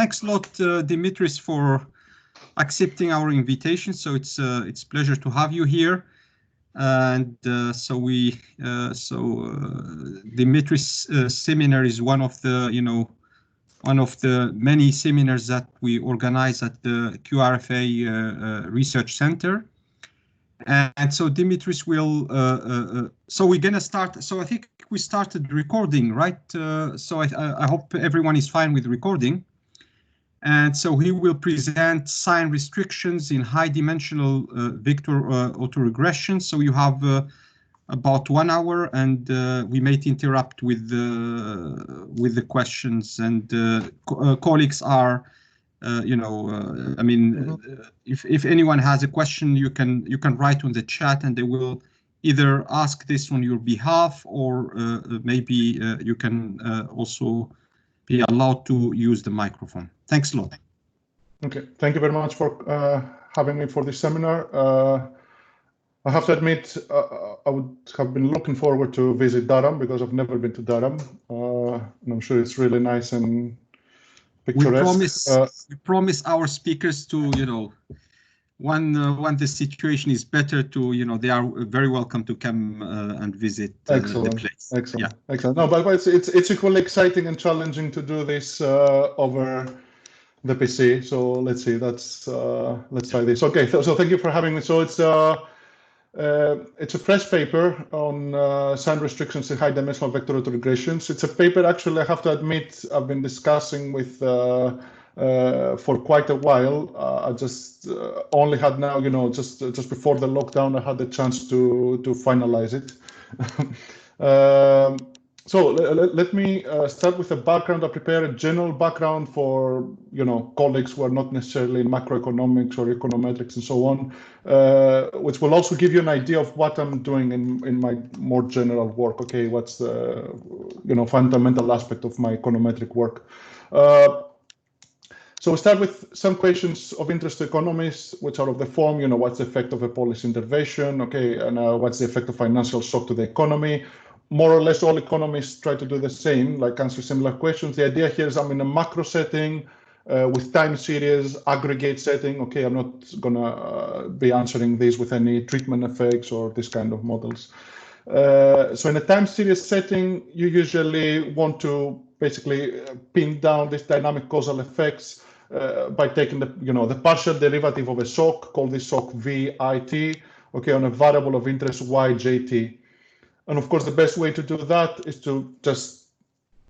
thanks a lot, Dimitris, for accepting our invitation. So it's a pleasure to have you here. And Dimitris' seminar is one of the, one of the many seminars that we organize at the QRFE Research Center. And so Dimitris will, so we're gonna start. So I think we started recording, right? So I hope everyone is fine with recording. And so he will present sign restrictions in high-dimensional vector autoregressions. So you have about 1 hour, and we may interrupt with the questions. And colleagues are, I mean, if anyone has a question, you can write on the chat, and they will either ask this on your behalf, or maybe you can also be allowed to use the microphone. Thanks a lot. Okay, thank you very much for having me for this seminar. I have to admit, I would have been looking forward to visit Durham because I've never been to Durham, and I'm sure it's really nice and picturesque. We promise our speakers to, when the situation is better, to they are very welcome to come and visit the place. Excellent, yeah. Excellent. No, but it's equally exciting and challenging to do this over the PC. So let's see. Let's try this. Okay. So thank you for having me. So it's a press paper on sign restrictions in high-dimensional vector autoregressions. It's a paper, actually, I have to admit, I've been discussing with for quite a while. I just only had now, just before the lockdown, I had the chance to finalize it. So let me start with a background. I prepare a general background for colleagues who are not necessarily in macroeconomics or econometrics and so on, which will also give you an idea of what I'm doing in my more general work. Okay, what's the fundamental aspect of my econometric work. So we start with some questions of interest to economists, which are of the form, what's the effect of a policy intervention? Okay, and what's the effect of financial shock to the economy? More or less all economists try to do the same, like answer similar questions. The idea here is I'm in a macro setting with time series, aggregate setting. Okay, I'm not gonna be answering these with any treatment effects or this kind of models. So in a time series setting, you usually want to basically pin down these dynamic causal effects by taking the partial derivative of a shock, call this shock VIT, okay, on a variable of interest YJT. And of course, the best way to do that is to just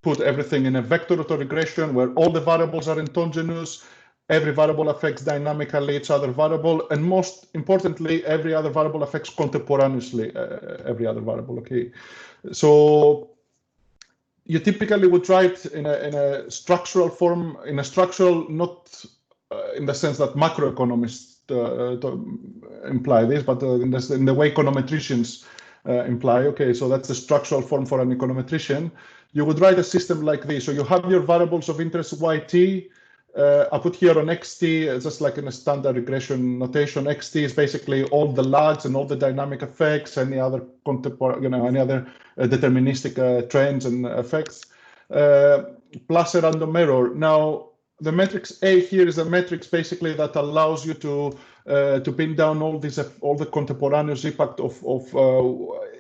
put everything in a vector autoregression where all the variables are endogenous, every variable affects dynamically each other variable, and most importantly, every other variable affects contemporaneously every other variable, okay? So you typically would write in a structural form, not in the sense that macroeconomists imply this, but in the way econometricians imply. Okay, so that's the structural form for an econometrician. You would write a system like this. So you have your variables of interest YT. I put here on XT, just like in a standard regression notation. XT is basically all the lags and all the dynamic effects, any other any other deterministic trends and effects, plus a random error. Now, the matrix A here is a matrix basically that allows you to pin down all the contemporaneous impact of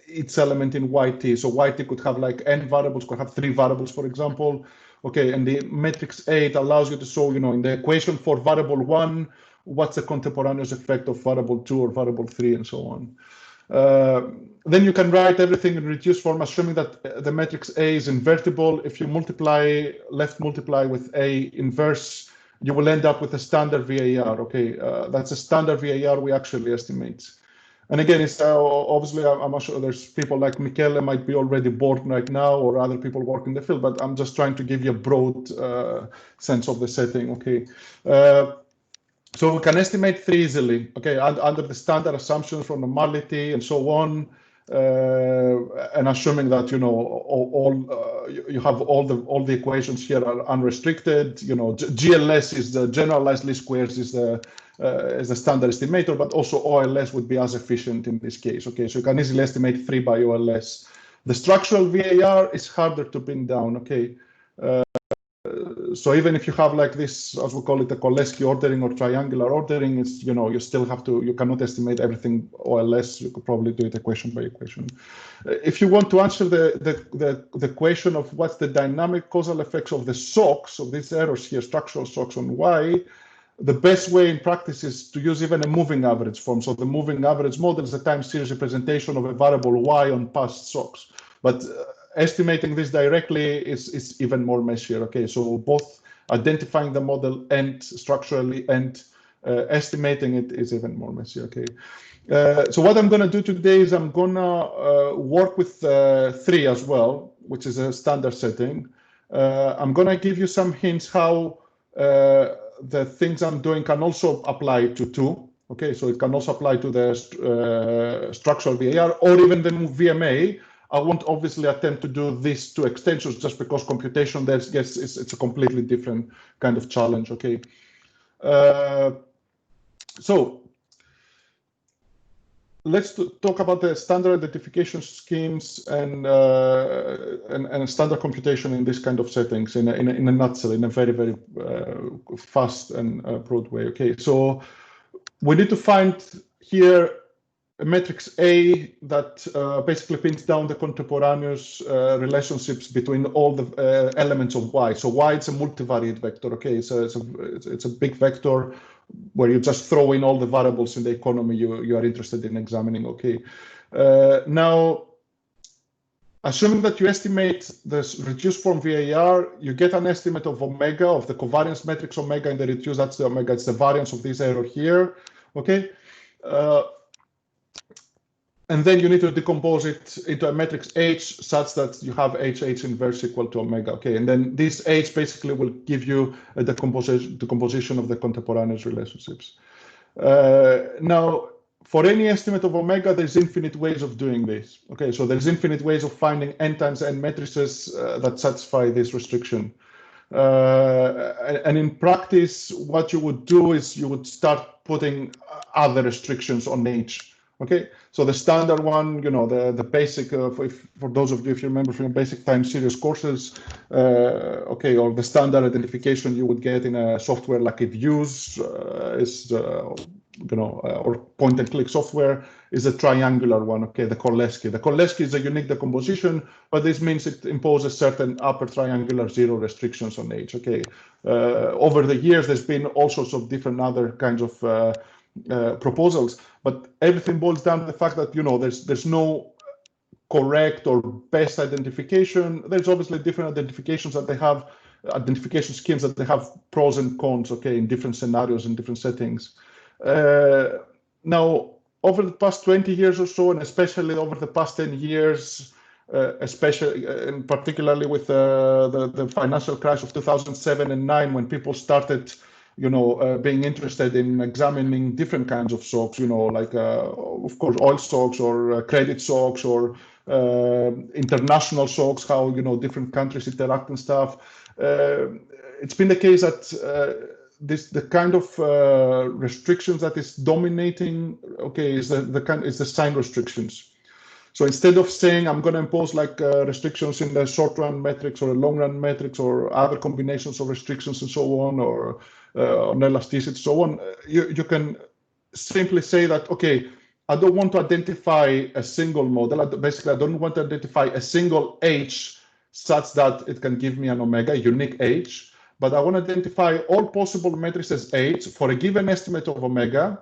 each element in YT. So YT could have like n variables, could have 3 variables, for example. Okay, and the matrix A, it allows you to show, in the equation for variable 1, what's the contemporaneous effect of variable 2 or variable 3 and so on. Then you can write everything in reduced form, assuming that the matrix A is invertible. If you left multiply with A inverse, you will end up with a standard VAR. Okay, that's a standard VAR we actually estimate. And again, it's obviously, I'm not sure there's people like Michele might be already bored right now, or other people work in the field, but I'm just trying to give you a broad sense of the setting. Okay. So we can estimate 3 easily, okay, under the standard assumptions from normality and so on, and assuming that you have all the equations here are unrestricted. GLS is the generalized least squares is the standard estimator, but also OLS would be as efficient in this case. Okay, so you can easily estimate 3 by OLS. The structural VAR is harder to pin down. Okay. So even if you have like this, as we call it, a Koleski ordering or triangular ordering, it's, you know, you still have to, you cannot estimate everything OLS. You could probably do it equation by equation. If you want to answer the question of what's the dynamic causal effects of the shocks, of these errors here, structural shocks on Y, the best way in practice is to use even a moving average form. So the moving average model is a time series representation of a variable Y on past shocks. But estimating this directly is even more messier. Okay, so both identifying the model and structurally and estimating it is even more messy. Okay, so what I'm going to do today is I'm going to work with 3 as well, which is a standard setting. I'm going to give you some hints how the things I'm doing can also apply to 2. Okay, so it can also apply to the structural VAR or even the VMA. I won't obviously attempt to do these 2 extensions just because computation there, yes, it's a completely different kind of challenge. Okay, so let's talk about the standard identification schemes and standard computation in this kind of settings in a nutshell, in a very, very fast and broad way. Okay, so we need to find here a matrix A that basically pins down the contemporaneous relationships between all the elements of Y. So Y, it's a multivariate vector. Okay, so it's a big vector where you just throw in all the variables in the economy you are interested in examining. Okay, now assuming that you estimate this reduced form VAR, you get an estimate of omega, of the covariance matrix omega in the reduced. That's the omega. It's the variance of this error here. Okay. And then you need to decompose it into a matrix H such that you have HH inverse equal to omega. Okay, and then this H basically will give you a decomposition of the contemporaneous relationships. Now, for any estimate of omega, there's infinite ways of doing this. Okay, so there's infinite ways of finding n times n matrices that satisfy this restriction. And in practice, what you would do is you would start putting other restrictions on H. Okay, so the standard one, you know, the basic, for those of you, if you remember from basic time series courses, okay, or the standard identification you would get in a software like Views is, you know, or point and click software is a triangular one. Okay, the Koleski. The Koleski is a unique decomposition, but this means it imposes certain upper triangular 0 restrictions on H. Okay, over the years, there's been all sorts of different other kinds of proposals, but everything boils down to the fact that, you know, there's no correct or best identification. There's obviously different identifications that they have, identification schemes that they have pros and cons, okay, in different scenarios, in different settings. Now, over the past 20 years or so, and especially over the past 10 years, especially and particularly with the financial crash of 2007 and 9, when people started, you know, being interested in examining different kinds of shocks, you know, like, of course, oil shocks or credit shocks or international shocks, how, you know, different countries interact and stuff. It's been the case that the kind of restrictions that is dominating, okay, is the sign restrictions. So instead of saying I'm going to impose like restrictions in the short run metrics or a long run metrics or other combinations of restrictions and so on, or on elasticity, so on, you can simply say that, okay, I don't want to identify a single model. Basically, I don't want to identify a single H such that it can give me an omega, unique H, but I want to identify all possible matrices H for a given estimate of omega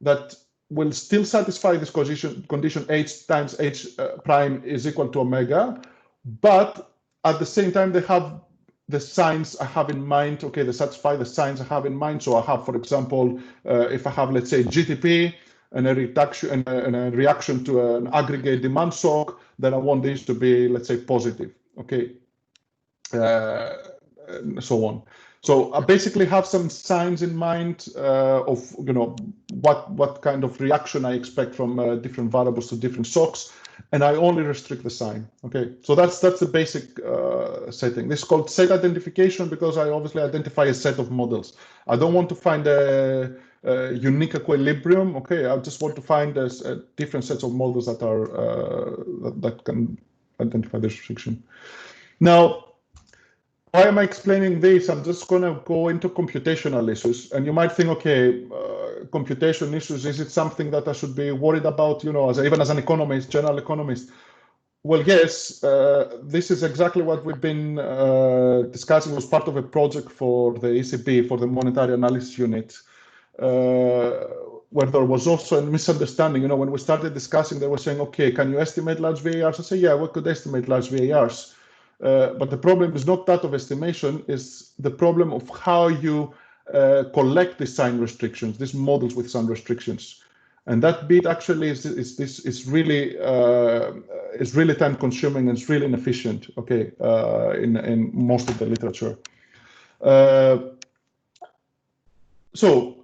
that will still satisfy this condition H times H prime is equal to omega, but at the same time, they have the signs I have in mind, okay, they satisfy the signs I have in mind. So I have, for example, if I have, let's say, GDP and a reduction and a reaction to an aggregate demand shock, then I want this to be, let's say, positive, okay, and so on. So I basically have some signs in mind of, you know, what kind of reaction I expect from different variables to different shocks, and I only restrict the sign. Okay, so that's the basic setting. This is called set identification because I obviously identify a set of models. I don't want to find a unique equilibrium. Okay, I just want to find different sets of models that are that can identify the restriction. Now, Why am I explaining this? I'm just going to go into computational issues. And you might think, okay, computation issues, is it something that I should be worried about, you know, even as an economist, general economist? Well, yes, this is exactly what we've been discussing. It was part of a project for the ECB, for the Monetary Analysis Unit, where there was also a misunderstanding. You know, when we started discussing, they were saying, okay, can you estimate large VARs? I say, yeah, we could estimate large VARs. But the problem is not that of estimation, is the problem of how you collect these sign restrictions, these models with sign restrictions. And that bit actually is really time consuming and it's really inefficient, okay, in most of the literature. So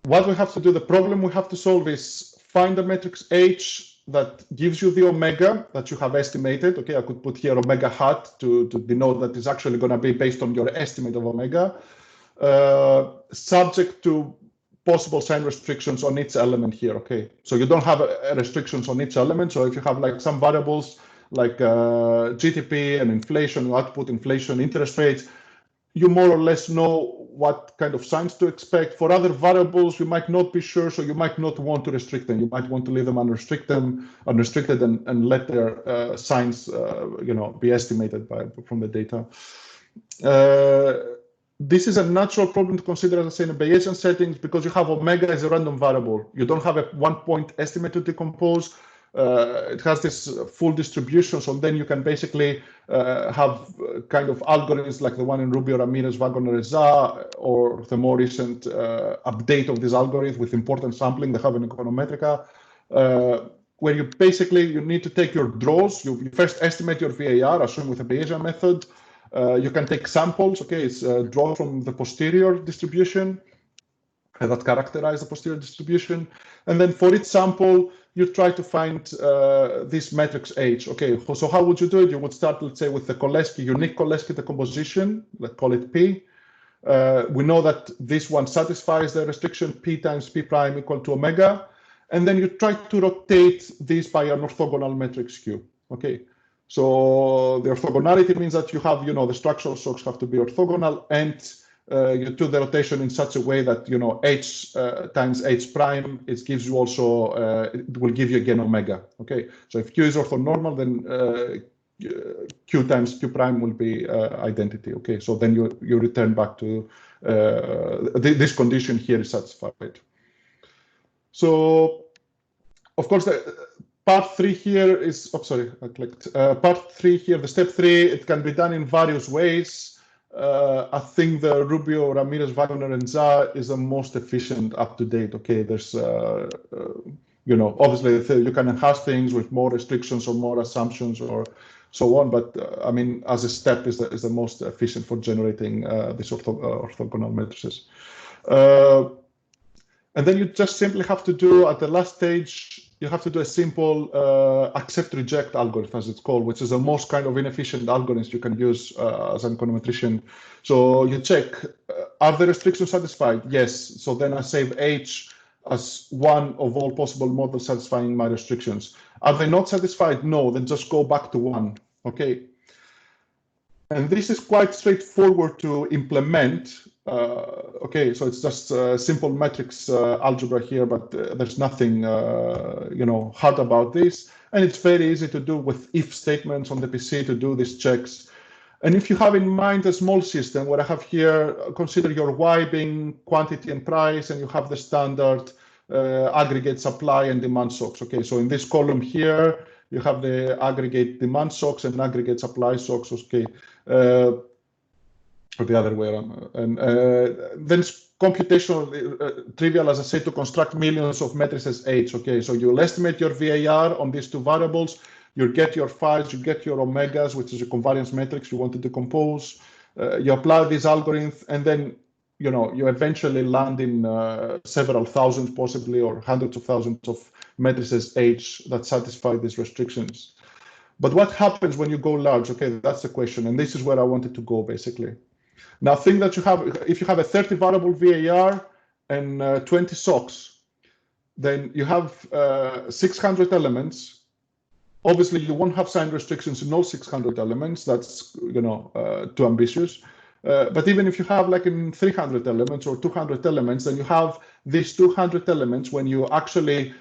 what we have to do, the problem we have to solve is find the matrix H that gives you the omega that you have estimated. Okay, I could put here omega hat to denote that it's actually going to be based on your estimate of omega, subject to possible sign restrictions on each element here. Okay, so you don't have restrictions on each element. So if you have like some variables like GDP and inflation, output inflation, interest rates, you more or less know what kind of signs to expect. For other variables, you might not be sure, so you might not want to restrict them. You might want to leave them unrestricted and let their signs, you know, be estimated from the data. This is a natural problem to consider, as I say, in a Bayesian settings, because you have omega as a random variable. You don't have a one-point estimate to decompose. It has this full distribution, so then you can basically have kind of algorithms like the one in Rubio, Ramirez, Wagner, Reza, or the more recent update of this algorithm with important sampling they have in Econometrica, where you basically need to take your draws. You first estimate your VAR, assume with a Bayesian method. You can take samples. Okay, it's drawn from the posterior distribution that characterize the posterior distribution, and then for each sample you try to find this matrix H. Okay, so how would you do it? You would start, let's say, with the unique Koleski decomposition, let's call it P. We know that this one satisfies the restriction P times P prime equal to omega, and then you try to rotate this by an orthogonal matrix Q. Okay, so the orthogonality means that you have, you know, the structural shocks have to be orthogonal, and you do the rotation in such a way that, you know, H times H prime, it gives you also, it will give you again omega. Okay, so if Q is orthonormal, then Q times Q prime will be identity. Okay, so then you return back to this condition here is satisfied. So, of course, part 3 here is, oh, sorry, I clicked. Part 3 here, the step 3, it can be done in various ways. I think the Rubio, Ramirez, Wagner, and Za is the most efficient up to date. Okay, there's, you know, obviously you can enhance things with more restrictions or more assumptions or so on, but I mean, as a step is the most efficient for generating these orthogonal matrices. And then you just simply have to do, at the last stage, you have to do a simple accept-reject algorithm, as it's called, which is the most kind of inefficient algorithms you can use as an econometrician. So you check, are the restrictions satisfied? Yes. So then I save H as one of all possible models satisfying my restrictions. Are they not satisfied? No. Then just go back to one. Okay. And this is quite straightforward to implement. Okay, so it's just simple matrix algebra here, but there's nothing you know, hard about this, and it's very easy to do with if statements on the PC to do these checks. And if you have in mind a small system, what I have here, consider your Y being quantity and price, and you have the standard aggregate supply and demand shocks. Okay, so in this column here, you have the aggregate demand shocks and aggregate supply shocks. Okay. Or the other way around. And then it's computational, trivial, as I said, to construct millions of matrices H. Okay, so you'll estimate your VAR on these two variables. You get your phi's, you get your omegas, which is a covariance matrix you want to decompose. You apply these algorithms, and then, you know, you eventually land in several thousands, possibly, or hundreds of thousands of matrices H that satisfy these restrictions. But what happens when you go large? Okay, that's the question, and this is where I wanted to go, basically. Now, think that you have, if you have a 30 variable VAR and 20 shocks, then you have 600 elements, Obviously, you won't have sign restrictions in all 600 elements. That's too ambitious. But even if you have like in 300 elements or 200 elements, then you have these 200 elements when you actually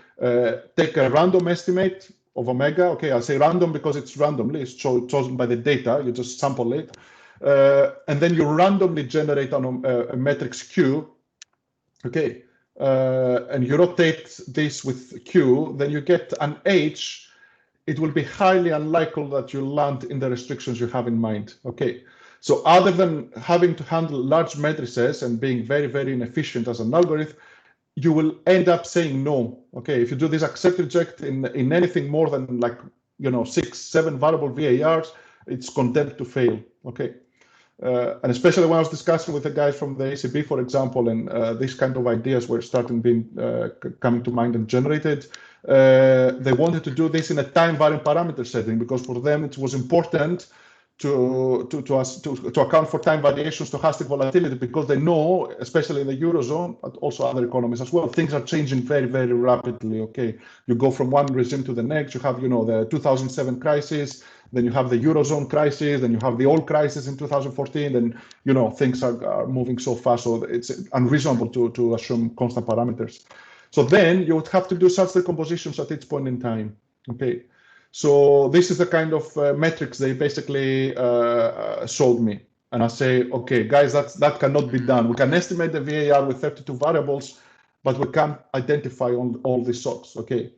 take a random estimate of omega. Okay, I'll say random because it's randomly, it's chosen by the data, you just sample it. And then you randomly generate on a matrix Q, okay, and you rotate this with Q, then you get an H. It will be highly unlikely that you land in the restrictions you have in mind, okay? So other than having to handle large matrices and being very, very inefficient as an algorithm, you will end up saying no, okay? If you do this accept reject in anything more than like, 6, 7 variable VARs, it's condemned to fail, okay? And especially when I was discussing with the guys from the ACB, for example, and these kind of ideas were starting being coming to mind and generated, they wanted to do this in a time-varying parameter setting because for them it was important to account for time variation, stochastic volatility, because they know, especially in the Eurozone, but also other economies as well, things are changing very, very rapidly, okay? You go from one regime to the next, you have, the 2007 crisis, then you have the Eurozone crisis, then you have the oil crisis in 2014, then, things are moving so fast, so it's unreasonable to assume constant parameters. So then you would have to do such decompositions at each point in time, okay? So this is the kind of metrics they basically showed me. And I say, okay, guys, that cannot be done. We can estimate the VAR with 32 variables, but we can't identify all the shocks, okay?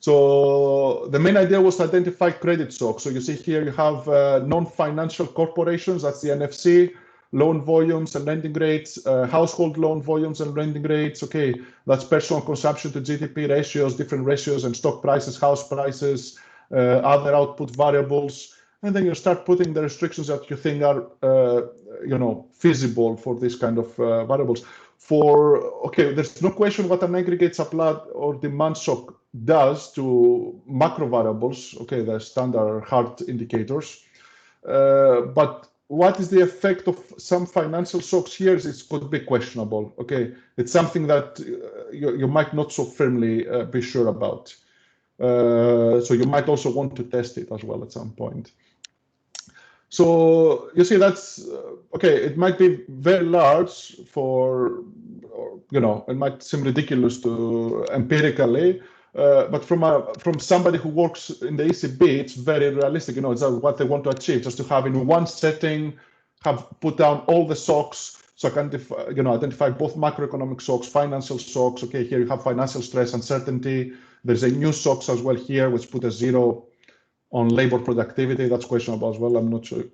So the main idea was to identify credit shocks. So you see here you have non-financial corporations, that's the NFC, loan volumes and lending rates, household loan volumes and lending rates, okay? That's personal consumption to GDP ratios, different ratios, and stock prices, house prices, other output variables, and then you start putting the restrictions that you think are, feasible for this kind of variables. There's no question what an aggregate supply or demand shock does to macro variables, okay, the standard hard indicators. But what is the effect of some financial shocks here? It could be questionable, okay? It's something that you might not so firmly be sure about. So you might also want to test it as well at some point. So you see that's, okay, it might be very large it might seem ridiculous to empirically, but from somebody who works in the ECB, it's very realistic, it's what they want to achieve, just to have in one setting, have put down all the shocks, so identify both macroeconomic shocks, financial shocks. Okay, here you have financial stress, uncertainty. There's a new shocks as well here, which put a 0 on labor productivity. That's questionable as well. I'm not sure.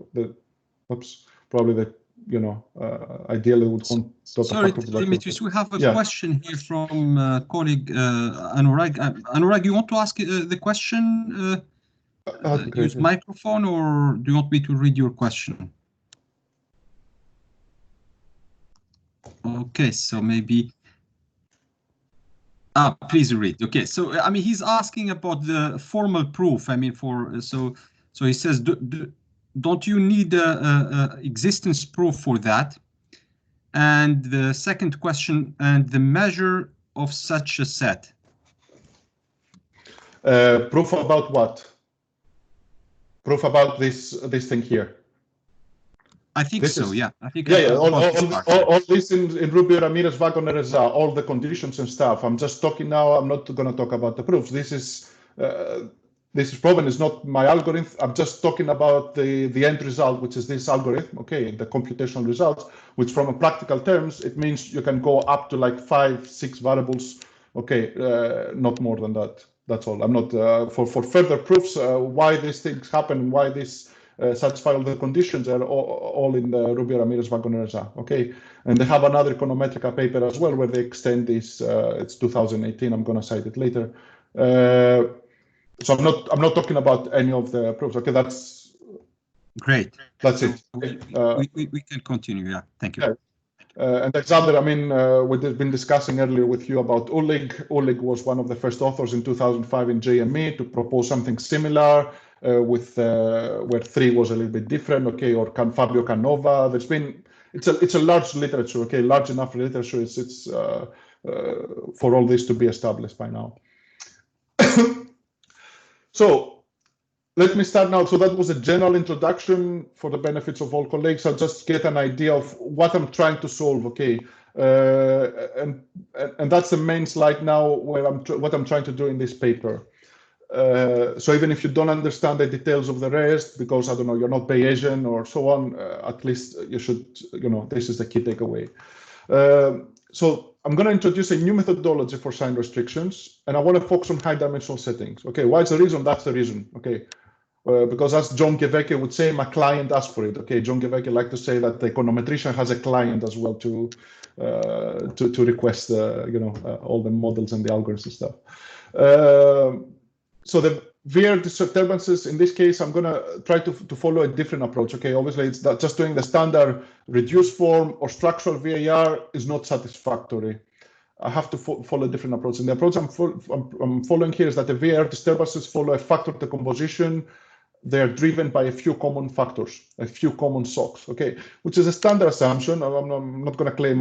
Probably ideally would want. Sorry, Dimitris, we have a question here from colleague Anurag. Anurag, you want to ask the question? Use microphone, or do you want me to read your question? Okay, so maybe. Please read. Okay, so he's asking about the formal proof. So he says, don't you need a existence proof for that? And the second question, and the measure of such a set. Proof about what? Proof about this thing here. I think so, yeah. I think all this in Rubio, Ramirez, Wagner, all the conditions and stuff. I'm just talking now. I'm not going to talk about the proofs. This is proven. It's not my algorithm. I'm just talking about the end result, which is this algorithm. Okay, the computational results, which from a practical terms, it means you can go up to like 5, 6 variables. Okay, not more than that. That's all. I'm not for further proofs why these things happen, why this. Satisfy all the conditions are all in the Rubio, Ramirez, Wagner, okay, and they have another Econometrica paper as well where they extend this. It's 2018. I'm going to cite it later. So I'm not talking about any of the proofs. Okay, that's great. That's it. We can continue. Yeah, thank you. And Alexander, we've been discussing earlier with you about Ullig. Ullig was one of the first authors in 2005 in JME to propose something similar. With where 3 was a little bit different, okay, or Fabio Canova. It's a large literature, okay, large enough literature. It's for all this to be established by now. So let me start now. So that was a general introduction for the benefits of all colleagues. I'll just get an idea of what I'm trying to solve, okay? And that's the main slide now, where what I'm trying to do in this paper. So even if you don't understand the details of the rest, because I don't know, you're not Bayesian or so on, at least you should, this is the key takeaway. So I'm going to introduce a new methodology for sign restrictions, and I want to focus on high-dimensional settings. Okay, what's the reason? That's the reason. Okay, because as John Geveke would say, my client asked for it. Okay, John Geveke liked to say that the econometrician has a client as well to request all the models and the algorithms and stuff. So the VAR disturbances, in this case, I'm going to try to follow a different approach. Okay, obviously, it's that just doing the standard reduced form or structural VAR is not satisfactory. I have to follow a different approach. And the approach I'm following here is that the VAR disturbances follow a factor decomposition. They're driven by a few common factors, a few common shocks, okay, which is a standard assumption. I'm not going to claim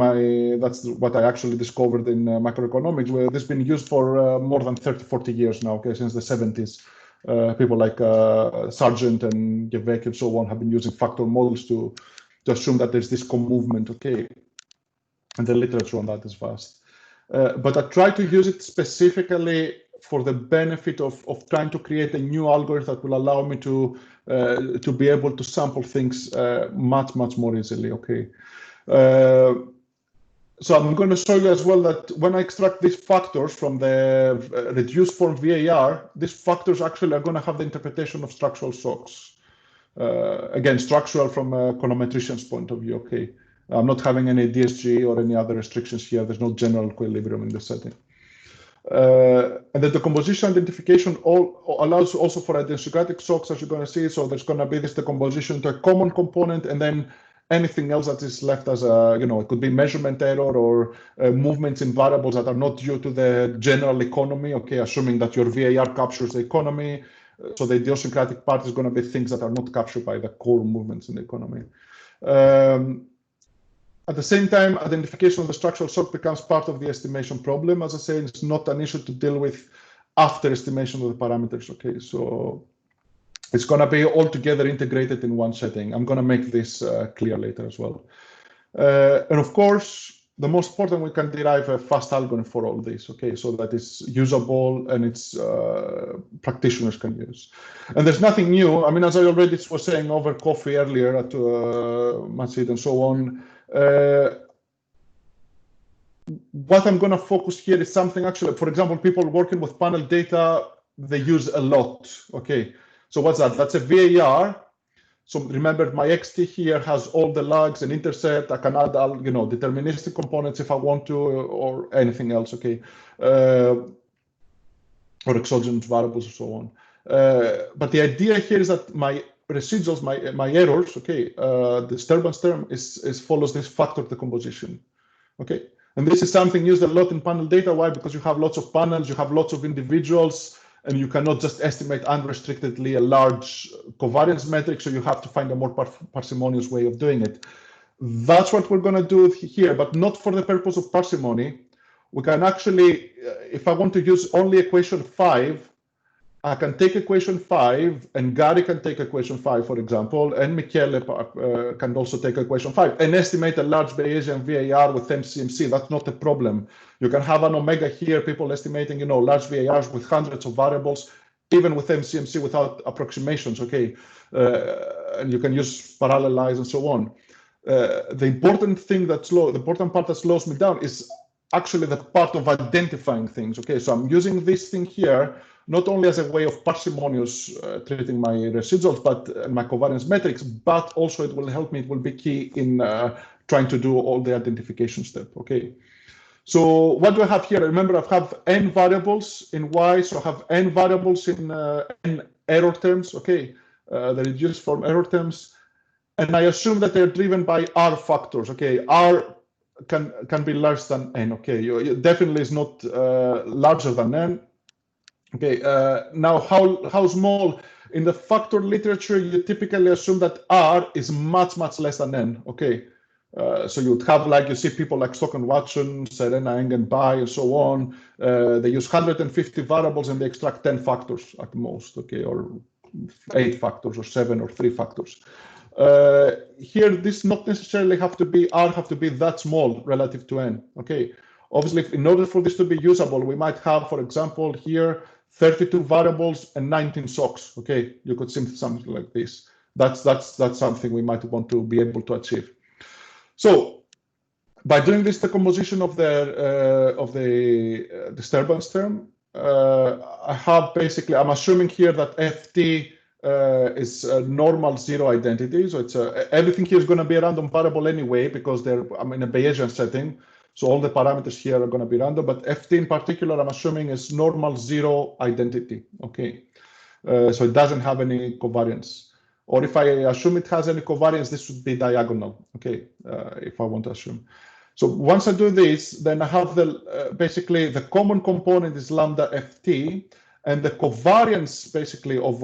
that's what I actually discovered in macroeconomics, where this has been used for more than 30, 40 years now, okay, since the 70s. People like Sargent and Geveke and so on have been using factor models to assume that there's this co-movement, okay, and the literature on that is vast. But I try to use it specifically for the benefit of trying to create a new algorithm that will allow me to be able to sample things much more easily. Okay, so I'm going to show you as well that when I extract these factors from the reduced form VAR, these factors actually are going to have the interpretation of structural shocks. Again, structural from a econometrician's point of view. Okay, I'm not having any DSG or any other restrictions here. There's no general equilibrium in this setting. And the decomposition identification allows also for idiosyncratic shocks, as you're going to see. So there's going to be this decomposition to a common component, and then anything else that is left as a, it could be measurement error or movements in variables that are not due to the general economy. Okay, assuming that your VAR captures the economy. So the idiosyncratic part is going to be things that are not captured by the core movements in the economy. At the same time, identification of the structural shock becomes part of the estimation problem. As I say, it's not an issue to deal with after estimation of the parameters. Okay, so it's going to be altogether integrated in one setting. I'm going to make this clear later as well. And of course, the most important, we can derive a fast algorithm for all this. Okay, so that is usable and it's practitioners can use. And there's nothing new. I mean, as I already was saying over coffee earlier at Masjid and so on. What I'm going to focus here is something actually, for example, people working with panel data, they use a lot. Okay, so what's that? That's a VAR. So remember, my XT here has all the lags and intercept. I can add, deterministic components if I want to, or anything else. Okay, or exogenous variables and so on. But the idea here is that my residuals, my errors, okay, disturbance term follows this factor decomposition, okay, and this is something used a lot in panel data. Why? Because you have lots of panels, you have lots of individuals, and you cannot just estimate unrestrictedly a large covariance metric, so you have to find a more parsimonious way of doing it. That's what we're going to do here, but not for the purpose of parsimony. We can actually, if I want to use only equation 5, I can take equation 5, and Gary can take equation 5, for example, and Michele can also take equation 5 and estimate a large Bayesian VAR with MCMC. That's not a problem. You can have an omega here, people estimating, large VARs with hundreds of variables, even with MCMC without approximations, okay? And you can use parallelize and so on. The important part that slows me down is actually the part of identifying things, okay? So I'm using this thing here not only as a way of parsimonious treating my residuals, but my covariance metrics, but also it will help me, it will be key in trying to do all the identification step, okay? So what do I have here? Remember, I have n variables in Y, so I have n variables in n error terms, okay? The reduced form error terms, and I assume that they're driven by R factors, okay? R can be less than n, okay? It definitely is not larger than n. Okay, now how small? In the factor literature, you typically assume that R is much less than n, okay? So you'd have, like, you see people like Stock and Watson, Serena, Eng, and Bai, and so on. They use 150 variables and they extract 10 factors at most, okay, or 8 factors or 7 or 3 factors. Here, this not necessarily have to be that small relative to n. Okay, obviously, in order for this to be usable, we might have, for example, here 32 variables and 19 SOCs. Okay, you could simplify something like this. That's something we might want to be able to achieve. So, by doing this decomposition of the disturbance term, I have basically, I'm assuming here that ft is a normal zero identity. So it's everything here is going to be a random variable anyway, because I'm in a Bayesian setting. So all the parameters here are going to be random, but ft in particular, I'm assuming is normal zero identity. Okay, so it doesn't have any covariance. Or if I assume it has any covariance, this would be diagonal. Okay, if I want to assume. So once I do this, then I have basically the common component is lambda ft, and the covariance basically of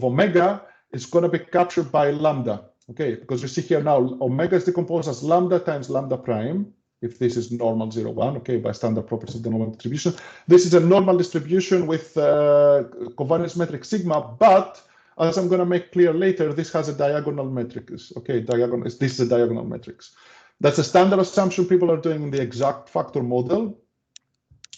omega is going to be captured by lambda. Okay, because you see here now omega is decomposed as lambda times lambda prime, if this is normal 0, 1, okay, by standard properties of the normal distribution. This is a normal distribution with covariance metric sigma, but as I'm going to make clear later, this has a diagonal matrix. Okay, this is a diagonal matrix. That's a standard assumption people are doing in the exact factor model.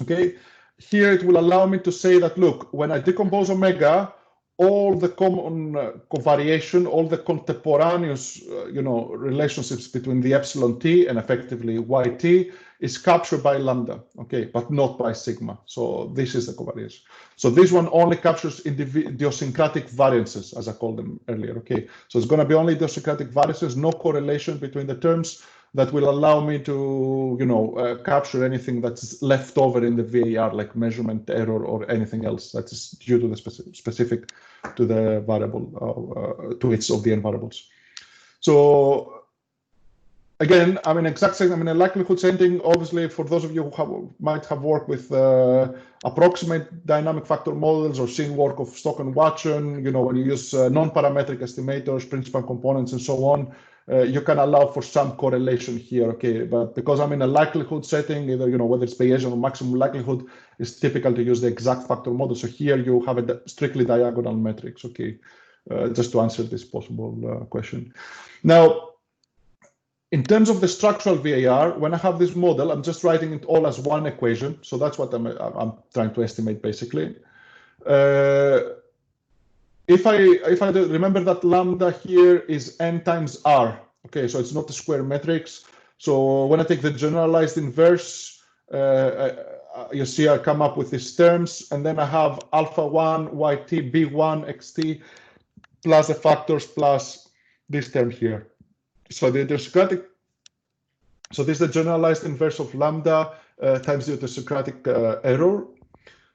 Okay, here it will allow me to say that, look, when I decompose omega, all the common covariation, all the contemporaneous, relationships between the epsilon t and effectively yt is captured by lambda, okay, but not by sigma. So this is the covariance. So this one only captures idiosyncratic variances, as I called them earlier, okay. So it's going to be only idiosyncratic variances, no correlation between the terms that will allow me to, capture anything that's left over in the VAR, like measurement error or anything else that is due to the specific to the variable, to its of the n variables. So again, I'm in a likelihood setting. Obviously, for those of you who might have worked with approximate dynamic factor models or seen work of Stock and Watson, when you use non-parametric estimators, principal components, and so on, you can allow for some correlation here, okay? But because I'm in a likelihood setting, either whether it's Bayesian or maximum likelihood, it's typical to use the exact factor model. So here you have a strictly diagonal matrix, okay? Just to answer this possible question. Now, in terms of the structural VAR, when I have this model, I'm just writing it all as one equation. So that's what I'm trying to estimate, basically. If I remember that lambda here is n times r, okay, so it's not a square matrix. So when I take the generalized inverse, you see I come up with these terms, and then I have alpha 1 yt b1 xt plus the factors plus this term here. So the idiosyncratic, so this is the generalized inverse of lambda times the idiosyncratic error.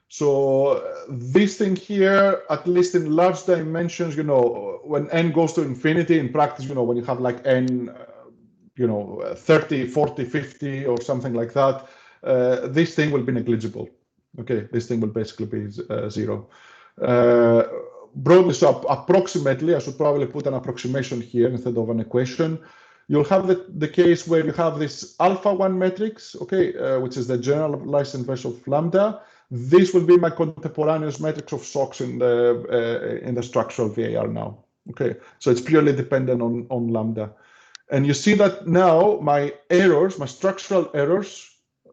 So this thing here, at least in large dimensions, when n goes to infinity in practice, when you have like n, 30, 40, 50 or something like that, this thing will be negligible. Okay, this thing will basically be 0. Broadly, so approximately, I should probably put an approximation here instead of an equation. You'll have the case where you have this alpha 1 matrix, okay, which is the generalized inverse of lambda. This will be my contemporaneous matrix of SOCs in the structural VAR now. Okay, so it's purely dependent on lambda. And you see that now my errors, my structural errors,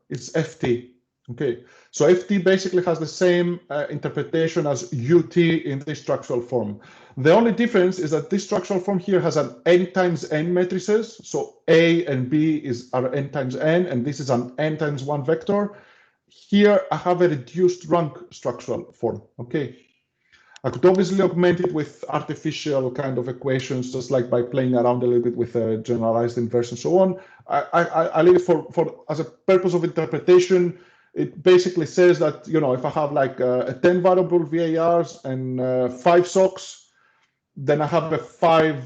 is ft. Okay, so ft basically has the same interpretation as ut in this structural form. The only difference is that this structural form here has an n times n matrices. So A and B are n times n, and this is an n times 1 vector. Here I have a reduced rank structural form. Okay, I could obviously augment it with artificial kind of equations, just like by playing around a little bit with a generalized inverse and so on. I leave it for as a purpose of interpretation. It basically says that, if I have like a 10 variable VARs and 5 SOCs, then I have a 5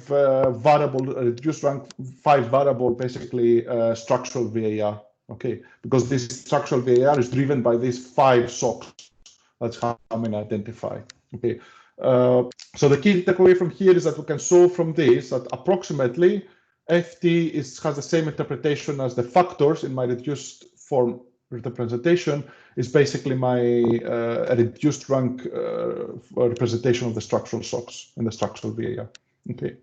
variable reduced rank 5 variable basically structural VAR. Okay, because this structural VAR is driven by these 5 SOCs. That's how I'm going to identify. Okay, so the key takeaway from here is that we can solve from this that approximately ft has the same interpretation as the factors in my reduced form representation is basically my reduced rank representation of the structural shocks in the structural VAR. Okay.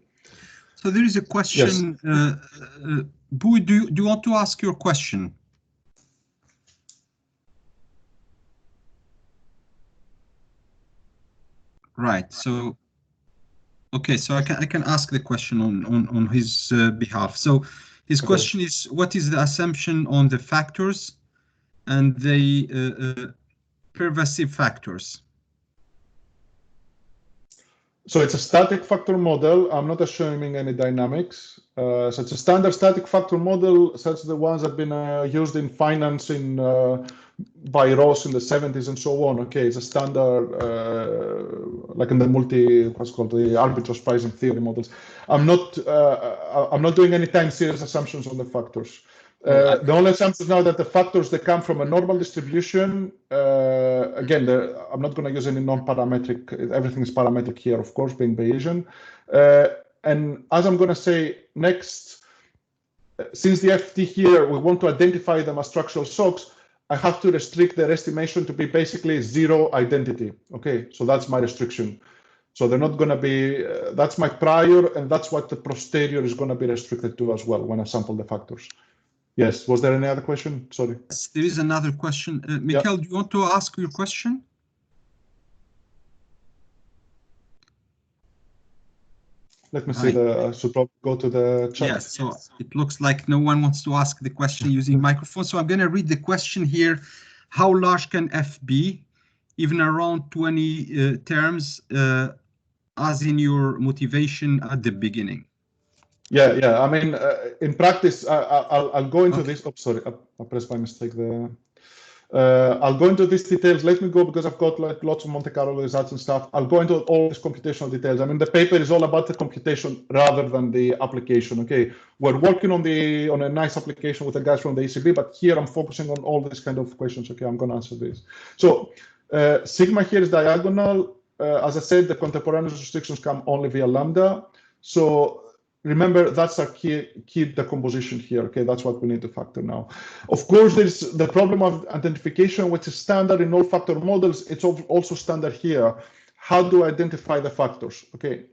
So there is a question. Yes. Bui, do you want to ask your question? Right. So, okay. So I can ask the question on his behalf. So his question is, what is the assumption on the factors and the pervasive factors? So it's a static factor model. I'm not assuming any dynamics. So it's a standard static factor model, such as the ones that have been used in finance by Ross in the 70s and so on. Okay, it's a standard, like in the what's called the arbitrage pricing theory models. I'm not doing any time series assumptions on the factors. The only assumption is now that the factors, they come from a normal distribution. Again, I'm not going to use any non-parametric. Everything is parametric here, of course, being Bayesian. And as I'm going to say next, since the FT here, we want to identify them as structural shocks, I have to restrict their estimation to be basically zero identity. Okay, so that's my restriction. So they're not going to be, that's my prior, and that's what the posterior is going to be restricted to as well when I sample the factors. Yes, was there any other question? Sorry. Yes, there is another question. Mikhail, do you want to ask your question? Let me see should probably go to the chat. Yes, so it looks like no one wants to ask the question using microphone. So I'm going to read the question here. How large can F be? Even around 20 terms, as in your motivation at the beginning. Yeah. I mean, in practice, I'll go into this. Oh, sorry, I pressed by mistake there. I'll go into these details. Let me go, because I've got like lots of Monte Carlo results and stuff. I'll go into all these computational details. I mean, the paper is all about the computation rather than the application. Okay, we're working on a nice application with the guys from the ECB, but here I'm focusing on all these kind of questions. Okay, I'm going to answer this. So sigma here is diagonal. As I said, the contemporaneous restrictions come only via lambda. So remember, that's our key decomposition here. Okay, that's what we need to factor now. Of course, there's the problem of identification, which is standard in all factor models. It's also standard here. How do I identify the factors? Okay,